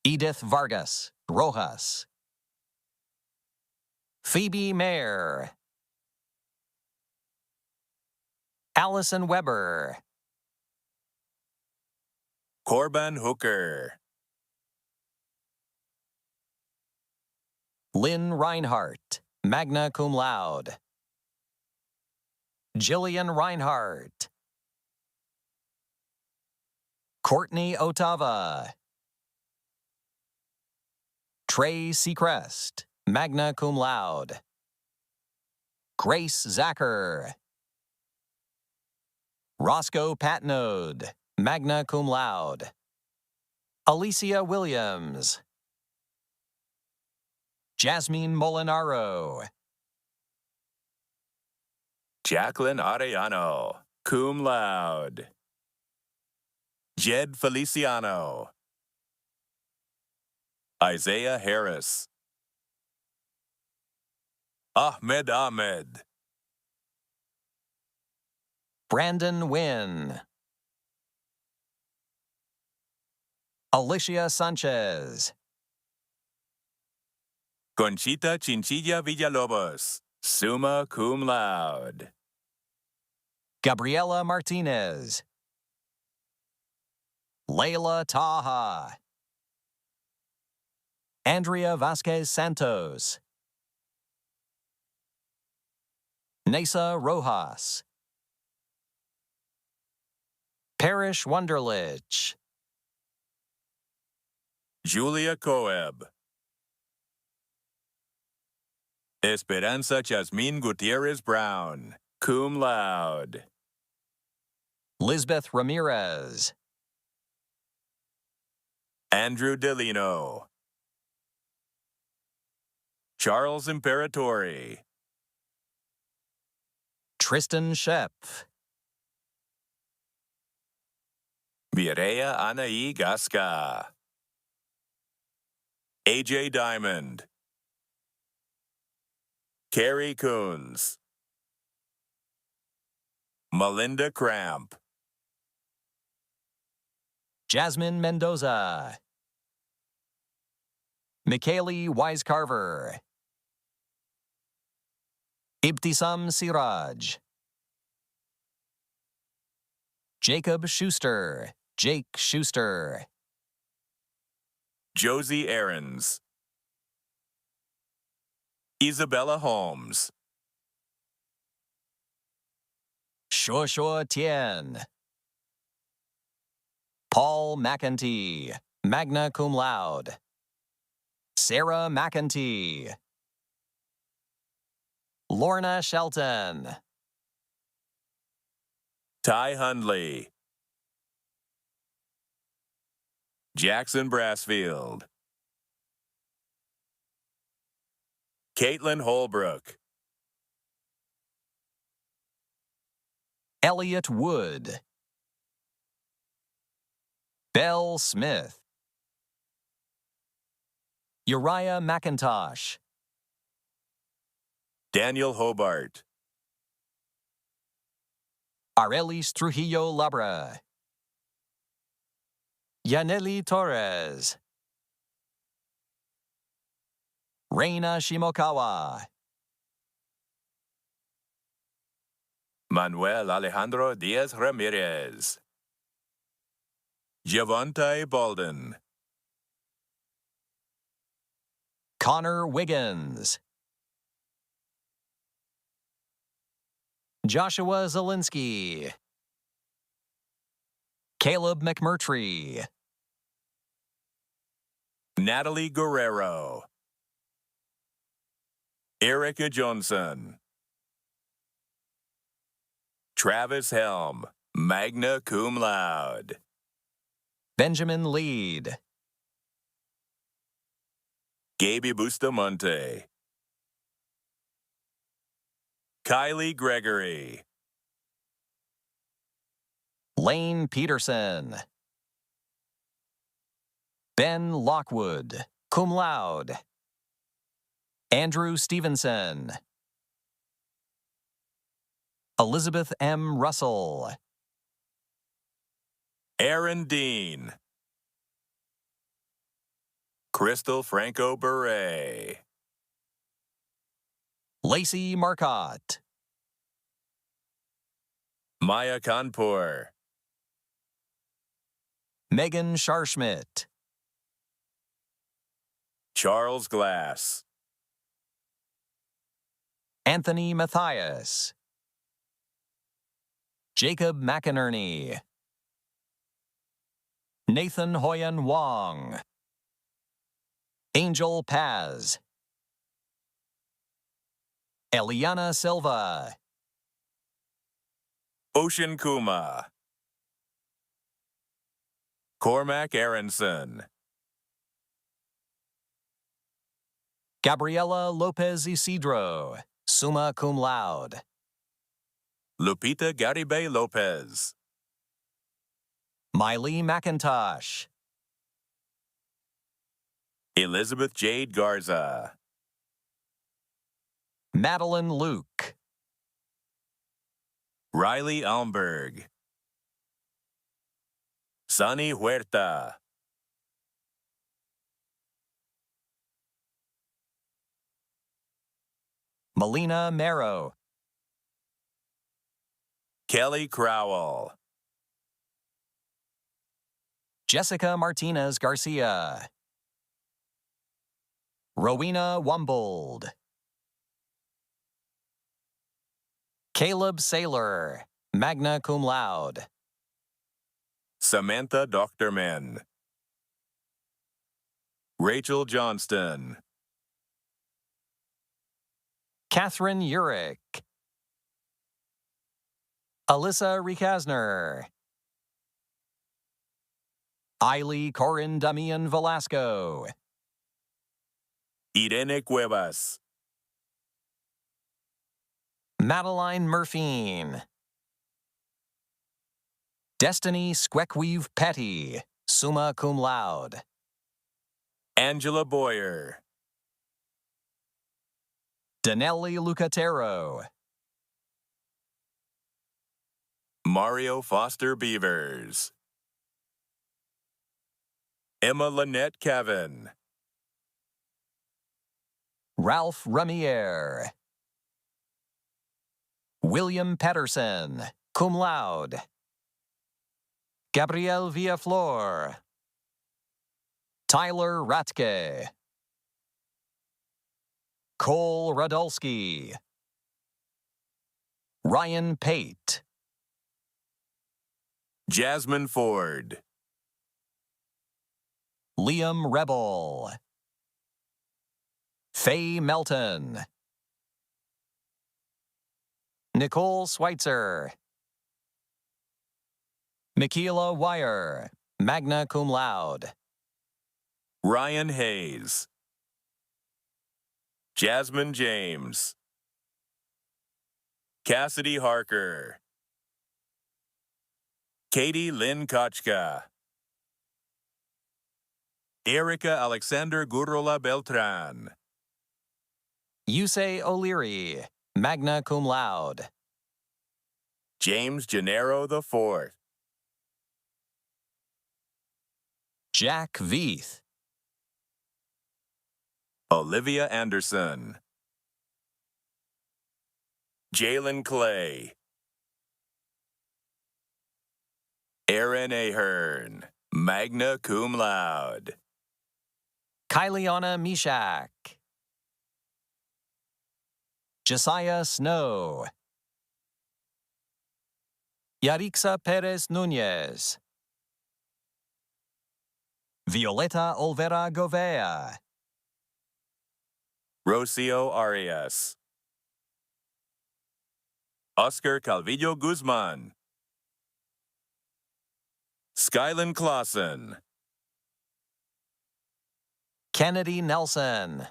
Edith Vargas Rojas. Phoebe Mayer. Allison Weber. Corban Hooker. Lynn Reinhardt, magna cum laude. Jillian Reinhardt. Courtney Otava. Trey Seacrest, magna cum laude. Grace Zacher. Roscoe Patnode, magna cum laude. Alicia Williams. Jasmine Molinaro. Jacqueline Arellano, cum laude. Jed Feliciano. Isaiah Harris. Ahmed Ahmed. Brandon Wynn. Alicia Sanchez. Conchita Chinchilla Villalobos, summa cum laude. Gabriela Martinez. Layla Taha. Andrea Vasquez Santos. Nesa Rojas. Parrish Wunderlich. Julia Coeb. Esperanza Jasmine Gutierrez Brown, cum laude. Lisbeth Ramirez. Andrew Delino. Charles Imperatori. Tristan Shep. Mireya Anaí Gasca. AJ Diamond. Carrie Coons. Melinda Cramp. Jasmine Mendoza. Michaeli Wisecarver. Ibtisam Siraj. Jacob Schuster. Jake Schuster. Josie Aarons. Isabella Holmes. Shuo Tien. Paul McEntee, magna cum laude. Sarah McEntee. Lorna Shelton. Ty Hundley. Jackson Brassfield. Caitlin Holbrook. Elliot Wood. Belle Smith. Uriah McIntosh. Daniel Hobart. Arelis Trujillo Labra. Yaneli Torres. Reina Shimokawa. Manuel Alejandro Diaz Ramirez. Javonte Bolden. Connor Wiggins. Joshua Zielinski. Caleb McMurtry. Natalie Guerrero. Erica Johnson. Travis Helm, magna cum laude. Benjamin Lead. Gaby Bustamante. Kylie Gregory. Lane Peterson. Ben Lockwood, cum laude. Andrew Stevenson. Elizabeth M. Russell. Aaron Dean. Crystal Franco Beret. Lacey Marcotte. Maya Kanpur. Megan Scharschmidt. Charles Glass. Anthony Matthias. Jacob McInerney. Nathan Hoyen Wong. Angel Paz. Eliana Silva. Ocean Kuma. Cormac Aronson. Gabriela Lopez Isidro, summa cum laude. Lupita Garibay Lopez. Miley McIntosh. Elizabeth Jade Garza. Madeline Luke. Riley Almberg. Sunny Huerta. Melina Mero. Kelly Crowell. Jessica Martinez Garcia. Rowena Wumbold. Caleb Saylor, magna cum laude. Samantha Doctorman. Rachel Johnston. Catherine Urick. Alyssa Rikasner. Eiley Corin Damian Velasco. Irene Cuevas. Madeline Murphine. Destiny Squeckweave Petty, summa cum laude. Angela Boyer. Danelli Lucatero. Mario Foster Beavers. Emma Lynette Kevin. Ralph Ramier. William Pedersen, cum laude. Gabrielle Villaflor. Tyler Ratke. Cole Radulski. Ryan Pate. Jasmine Ford. Liam Rebel. Faye Melton. Nicole Schweitzer. Michaela Wire, magna cum laude. Ryan Hayes. Jasmine James. Cassidy Harker. Katie Lynn Kochka. Erica Alexander Gurrola Beltran. Yusei O'Leary, magna cum laude. James Gennaro IV. Jack Veith. Olivia Anderson. Jalen Clay. Aaron Ahern, magna cum laude. Kyliana Mishak. Josiah Snow. Yarixa Perez Nunez. Violeta Olvera Govea. Rocio Arias. Oscar Calvillo Guzman. Skylan Clausen. Kennedy Nelson.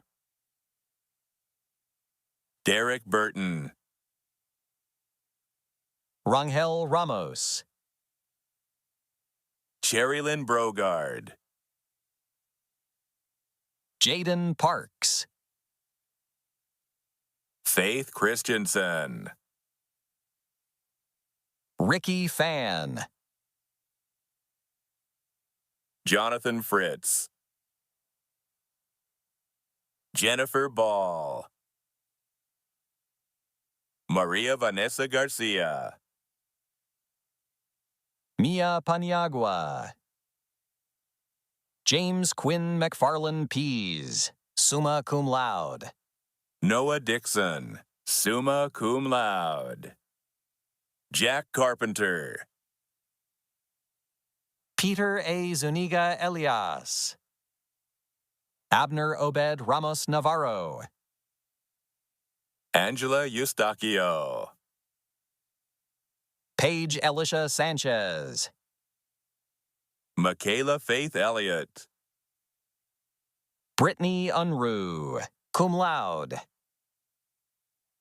Derek Burton. Rangel Ramos. Cherrylyn Brogard. Jaden Parks. Faith Christensen. Ricky Fan. Jonathan Fritz. Jennifer Ball. Maria Vanessa Garcia. Mia Paniagua. James Quinn McFarland Pease, summa cum laude. Noah Dixon, summa cum laude. Jack Carpenter. Peter A. Zuniga Elias, Abner Obed Ramos Navarro, Angela Eustaquio, Paige Elisha Sanchez, Michaela Faith Elliott, Brittany Unruh, cum laude,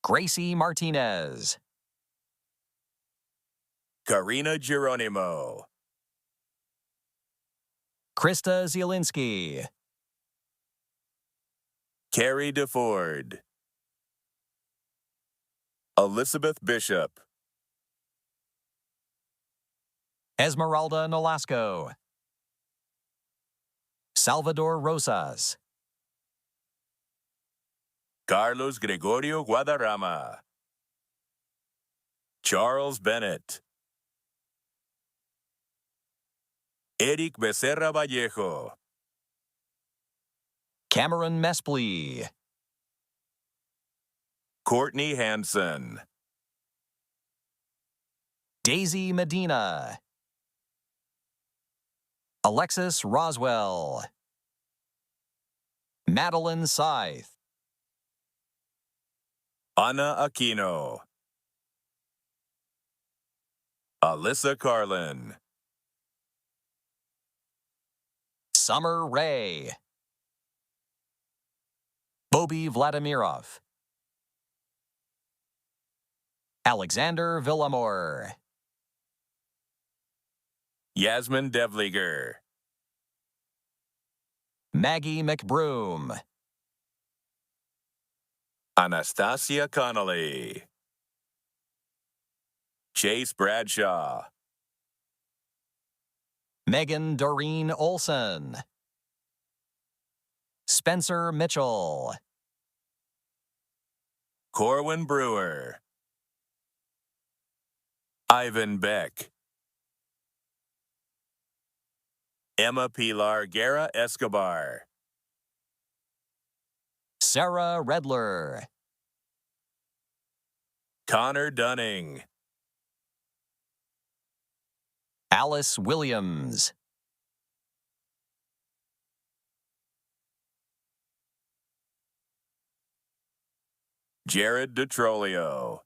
Gracie Martinez, Karina Geronimo, Krista Zielinski, Carrie DeFord, Elizabeth Bishop, Esmeralda Nolasco, Salvador Rosas, Carlos Gregorio Guadarrama, Charles Bennett, Eric Becerra Vallejo, Cameron Mesplee, Courtney Hansen, Daisy Medina, Alexis Roswell, Madeline Scythe, Ana Aquino, Alyssa Carlin, Summer Ray, Bobby Vladimirov, Alexander Villamore, Yasmin Devliger, Maggie McBroom, Anastasia Connolly, Chase Bradshaw, Megan Doreen Olson, Spencer Mitchell, Corwin Brewer, Ivan Beck, Emma Pilar Guerra Escobar, Sarah Redler, Connor Dunning, Alice Williams, Jared DeTrolio,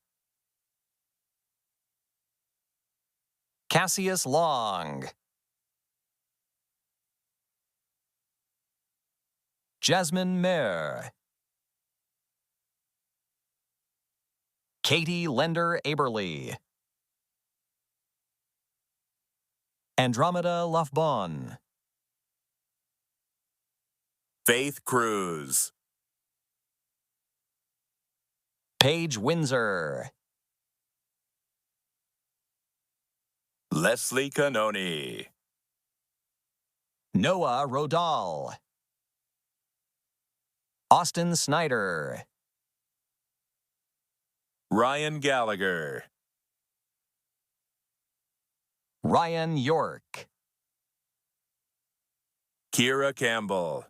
Cassius Long, Jasmine Mayer, Katie Lender Aberly, Andromeda Lafbon, Faith Cruz, Paige Windsor, Leslie Canoni, Noah Rodal, Austin Snyder, Ryan Gallagher, Ryan York, Kira Campbell,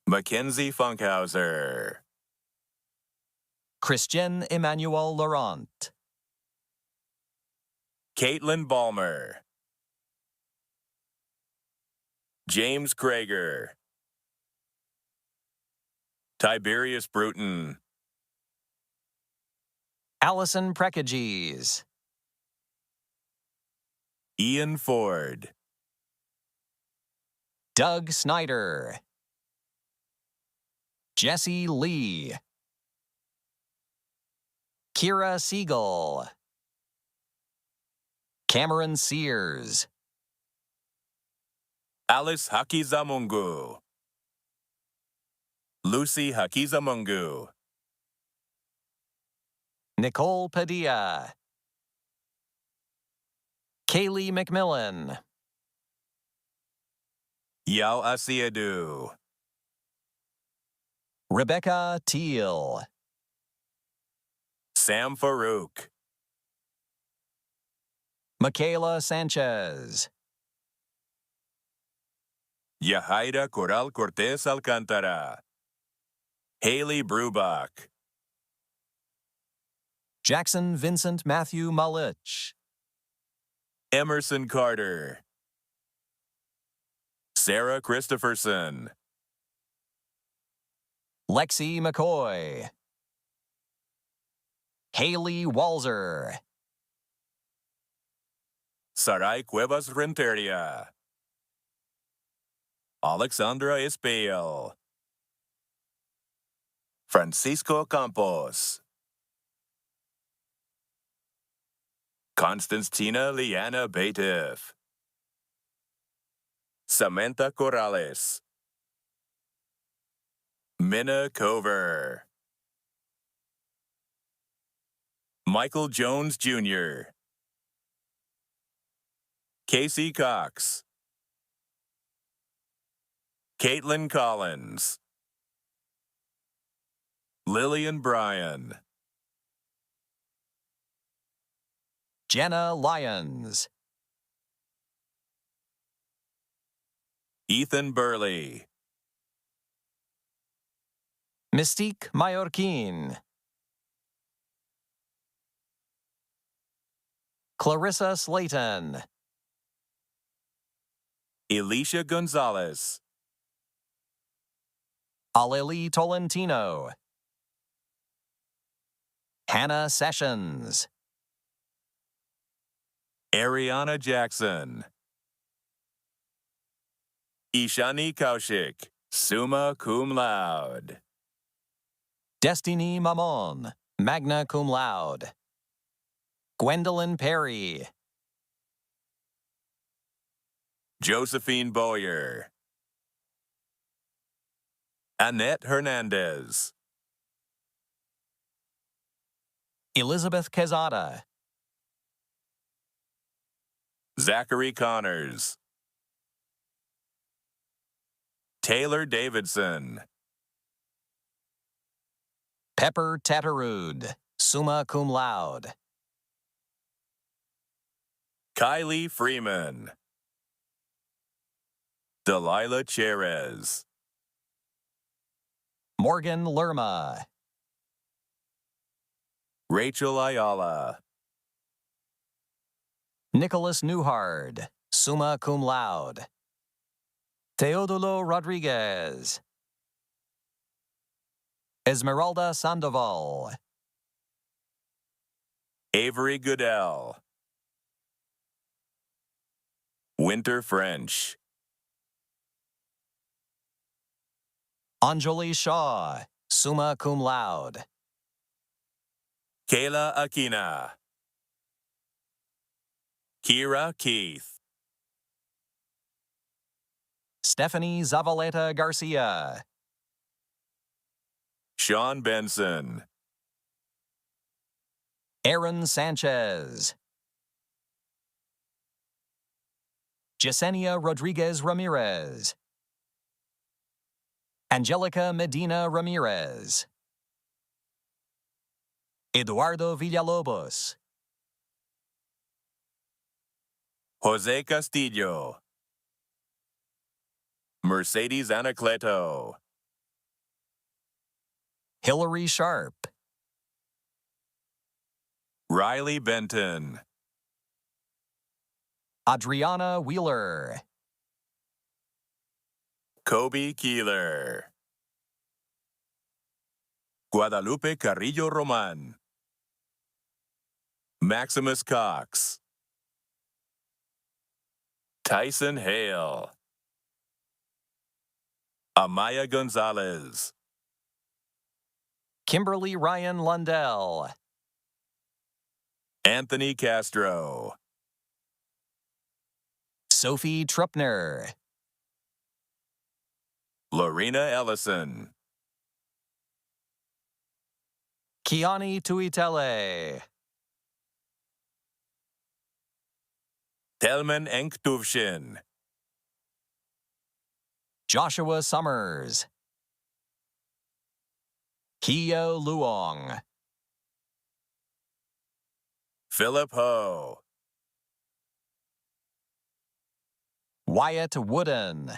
Mackenzie Funkhauser, Christian Emmanuel Laurent, Caitlin Balmer, James Krager, Tiberius Bruton, Allison Prekages, Ian Ford, Doug Snyder, Jesse Lee, Kira Siegel, Cameron Sears, Alice Hakizamungu, Lucy Hakizamungu, Nicole Padilla, Kaylee McMillan, Yao Asiadu, Rebecca Teal, Sam Farouk, Michaela Sanchez, Yahaira Coral Cortez Alcantara, Haley Brubach, Jackson Vincent Matthew Malich, Emerson Carter, Sarah Christopherson, Lexi McCoy, Haley Walzer, Saray Cuevas Renteria, Alexandra Espeil, Francisco Campos, Constantina Liana Batif, Samantha Corrales, Minna Cover, Michael Jones Jr., Casey Cox, Caitlin Collins, Lillian Bryan, Jenna Lyons, Ethan Burley, Mystique Mayorkin, Clarissa Slayton, Alicia Gonzalez, Aleli Tolentino, Hannah Sessions, Ariana Jackson, Ishani Kaushik, summa cum laude, Destiny Mamon, magna cum laude, Gwendolyn Perry, Josephine Boyer, Annette Hernandez, Elizabeth Quezada, Zachary Connors, Taylor Davidson, Pepper Tatterud, summa cum laude, Kylie Freeman, Delilah Cherez, Morgan Lerma, Rachel Ayala, Nicholas Newhard, summa cum laude, Teodulo Rodriguez, Esmeralda Sandoval, Avery Goodell, Winter French, Anjali Shaw, summa cum laude, Kayla Aquina, Kira Keith, Stephanie Zavaleta Garcia, Sean Benson, Aaron Sanchez, Yesenia Rodriguez Ramirez, Angelica Medina Ramirez, Eduardo Villalobos, Jose Castillo, Mercedes Anacleto, Hillary Sharp, Riley Benton, Adriana Wheeler, Kobe Keeler, Guadalupe Carrillo Roman, Maximus Cox, Tyson Hale, Amaya Gonzalez, Kimberly Ryan Lundell, Anthony Castro, Sophie Truppner, Lorena Ellison, Kiani Tuitele, Telman Enktuvshin, Joshua Summers, Hio Luong, Philip Ho, Wyatt Wooden,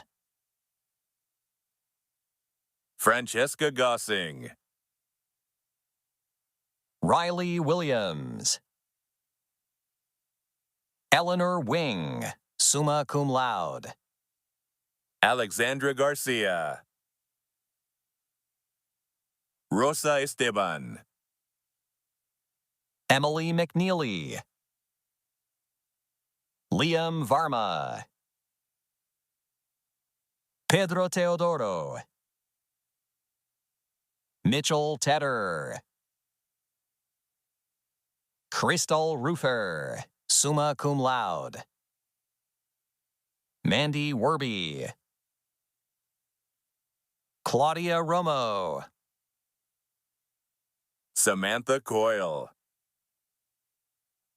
Francesca Gossing, Riley Williams, Eleanor Wing, summa cum laude. Alexandra Garcia. Rosa Esteban. Emily McNeely. Liam Varma. Pedro Teodoro. Mitchell Tedder. Crystal Rufer, summa cum laude. Mandy Werby. Claudia Romo. Samantha Coyle.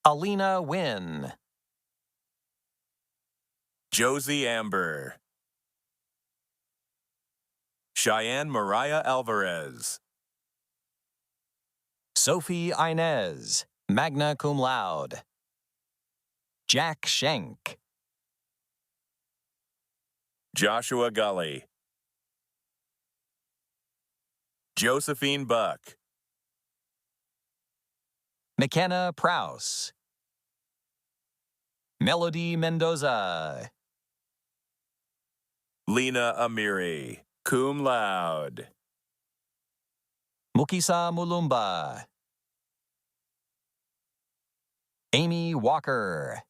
Alina Wynn. Josie Amber. Cheyenne Mariah Alvarez. Sophie Inez, magna cum laude. Jack Schenk. Joshua Gully. Josephine Buck. McKenna Prouse. Melody Mendoza. Lena Amiri, cum laude. Mukisa Mulumba. Amy Walker.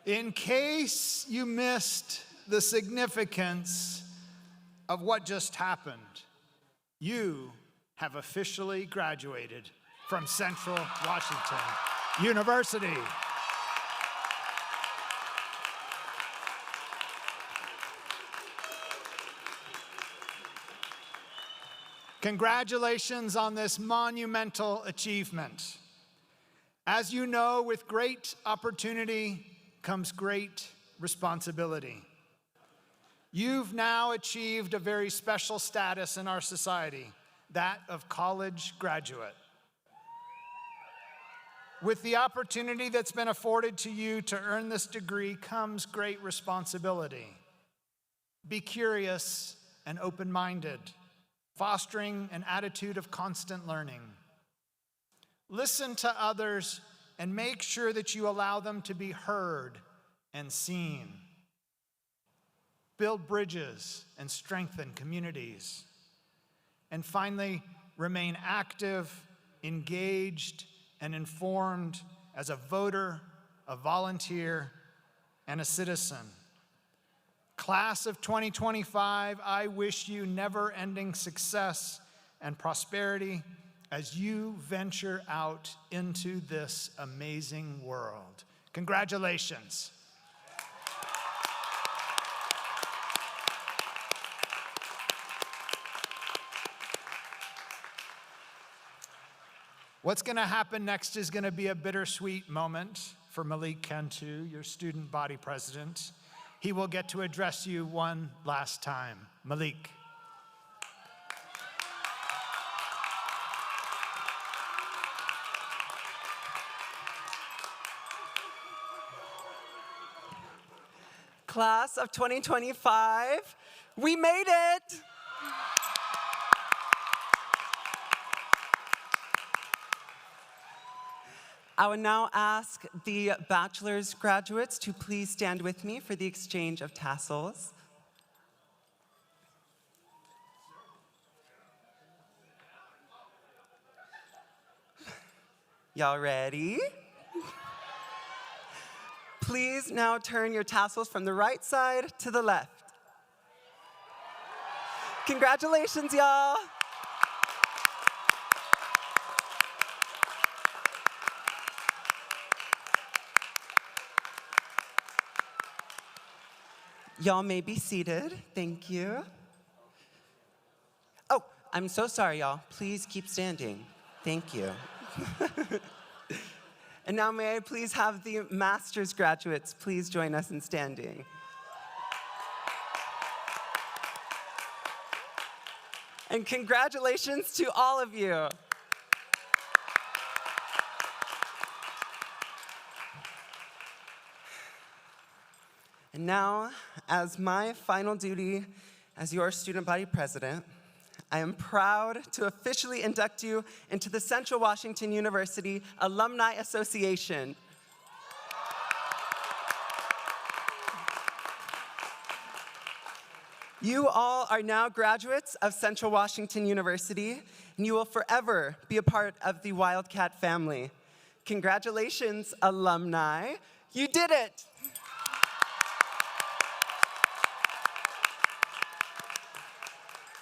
In case you missed the significance of what just happened, You have officially graduated from Central Washington University. Congratulations on this monumental achievement. As you know, with great opportunity comes great responsibility. You've now achieved a very special status in our society, that of college graduate. With the opportunity that's been afforded to you to earn this degree comes great responsibility. Be curious and open-minded, fostering an attitude of constant learning. Listen to others and make sure that you allow them to be heard and seen. Build bridges and strengthen communities. And finally, remain active, engaged, and informed as a voter, a volunteer, and a citizen. Class of 2025, I wish you never-ending success and prosperity as you venture out into this amazing world. Congratulations. What's going to happen next is going to be a bittersweet moment for Malik Cantu, your student body president. He will get to address you one last time. Malik. Class of 2025, we made it! I would now ask the bachelor's graduates to please stand with me for the exchange of tassels. Y'all ready? Please now turn your tassels from the right side to the left. Congratulations, y'all. Y'all may be seated. Thank you. Oh, I'm so sorry, y'all. Please keep standing. Thank you. And now may I please have the master's graduates please join us in standing. And congratulations to all of you. And now, as my final duty as your student body president, I am proud to officially induct you into the Central Washington University Alumni Association. You all are now graduates of Central Washington University, and you will forever be a part of the Wildcat family. Congratulations, alumni. You did it!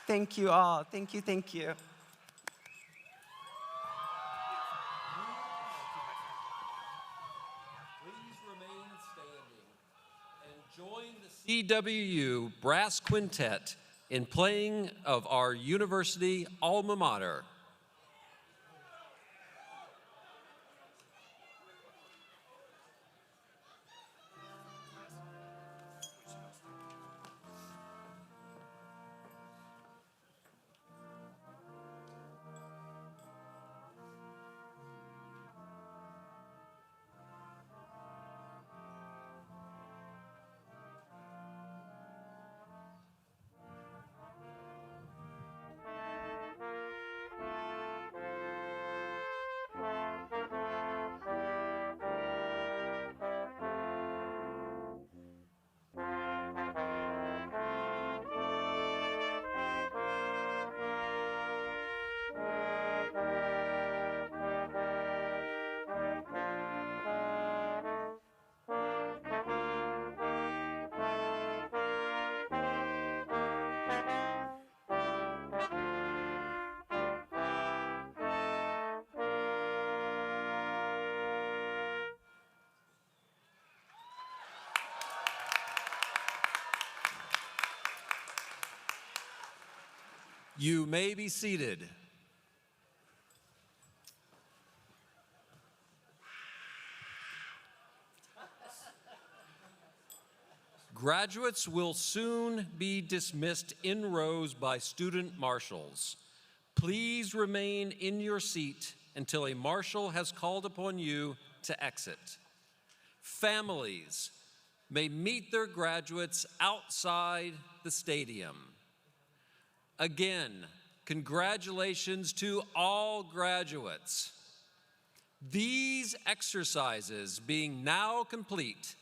Thank you all. Thank you, thank you. Please remain standing and join the CWU Brass Quintet in playing of our university alma mater. You may be seated. Graduates will soon be dismissed in rows by student marshals. Please remain in your seat until a marshal has called upon you to exit. Families may meet their graduates outside the stadium. Again, congratulations to all graduates. These exercises being now complete,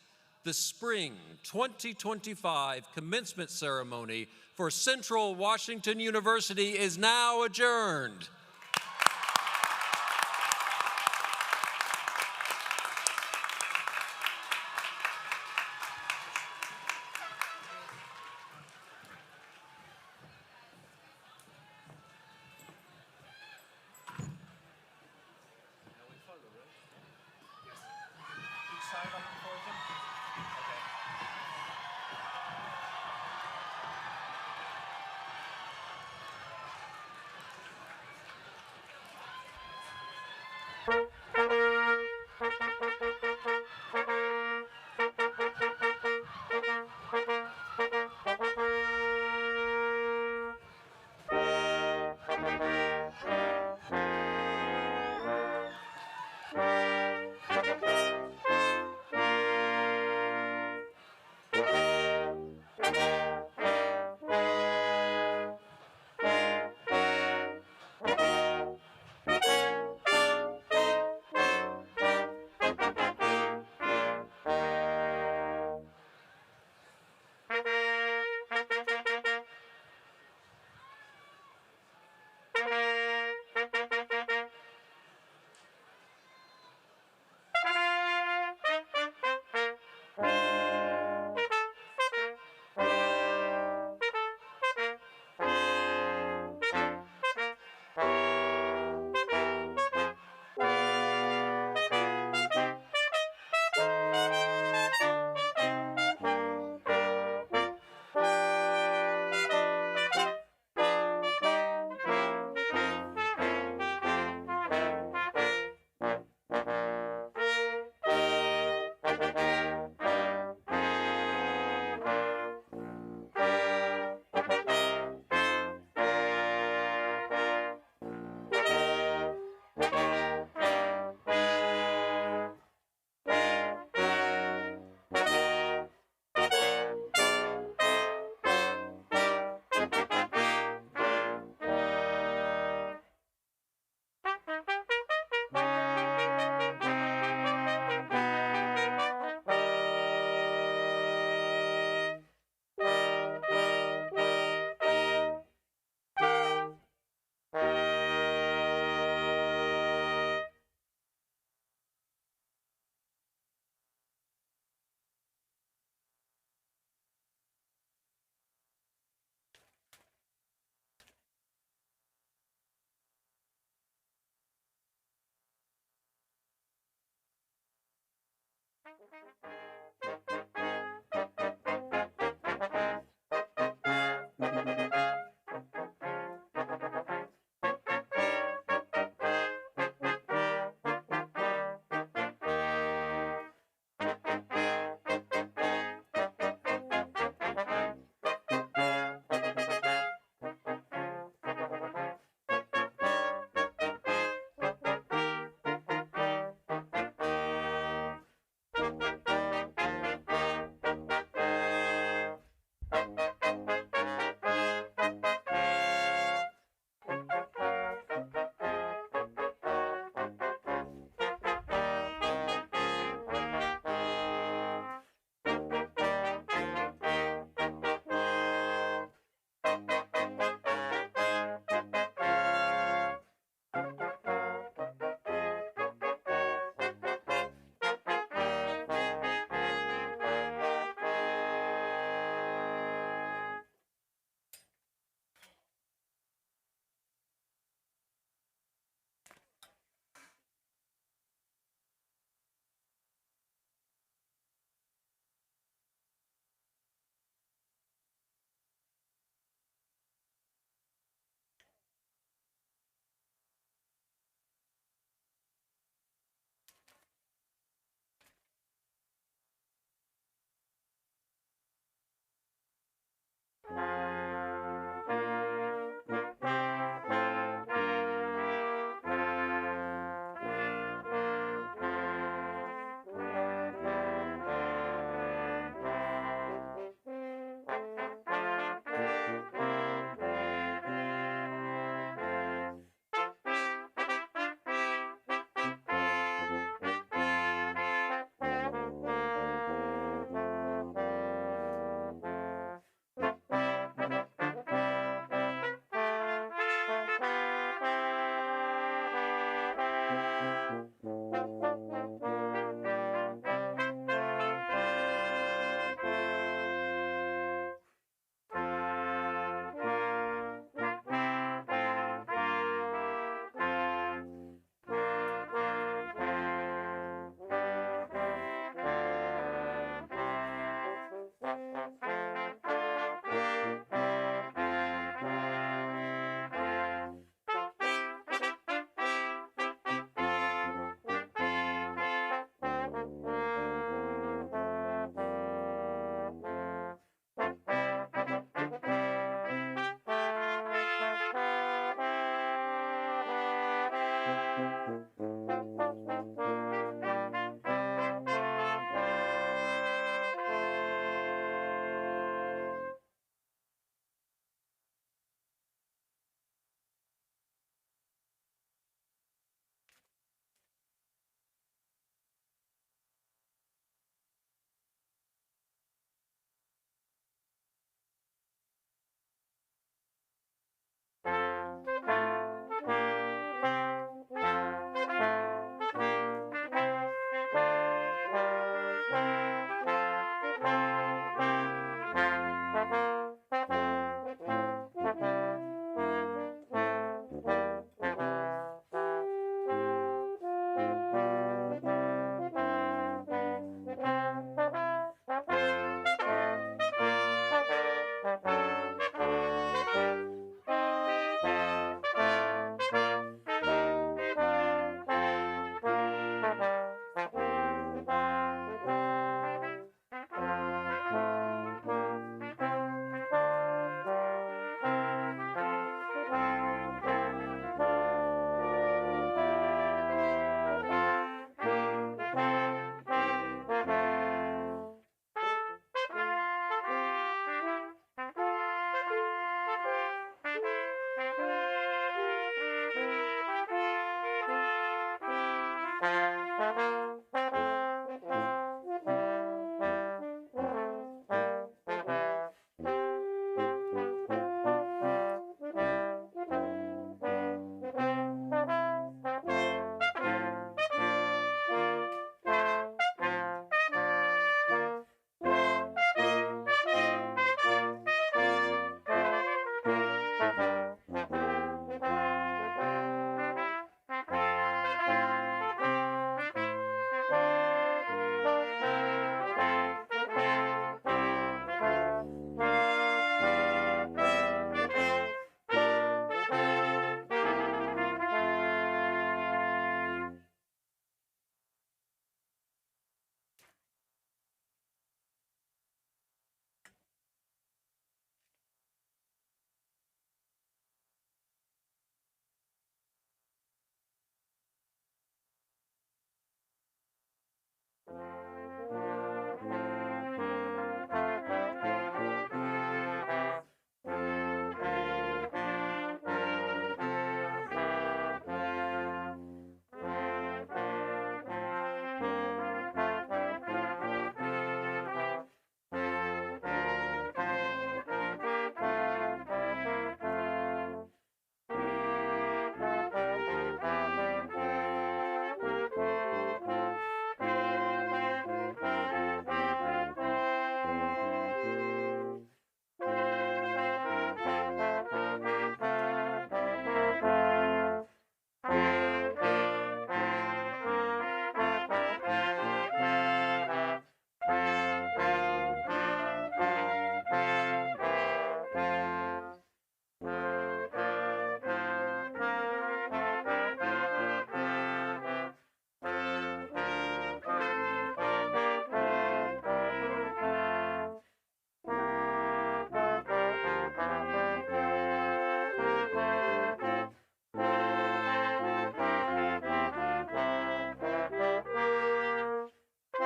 the Spring 2025 Commencement Ceremony for Central Washington University is now adjourned.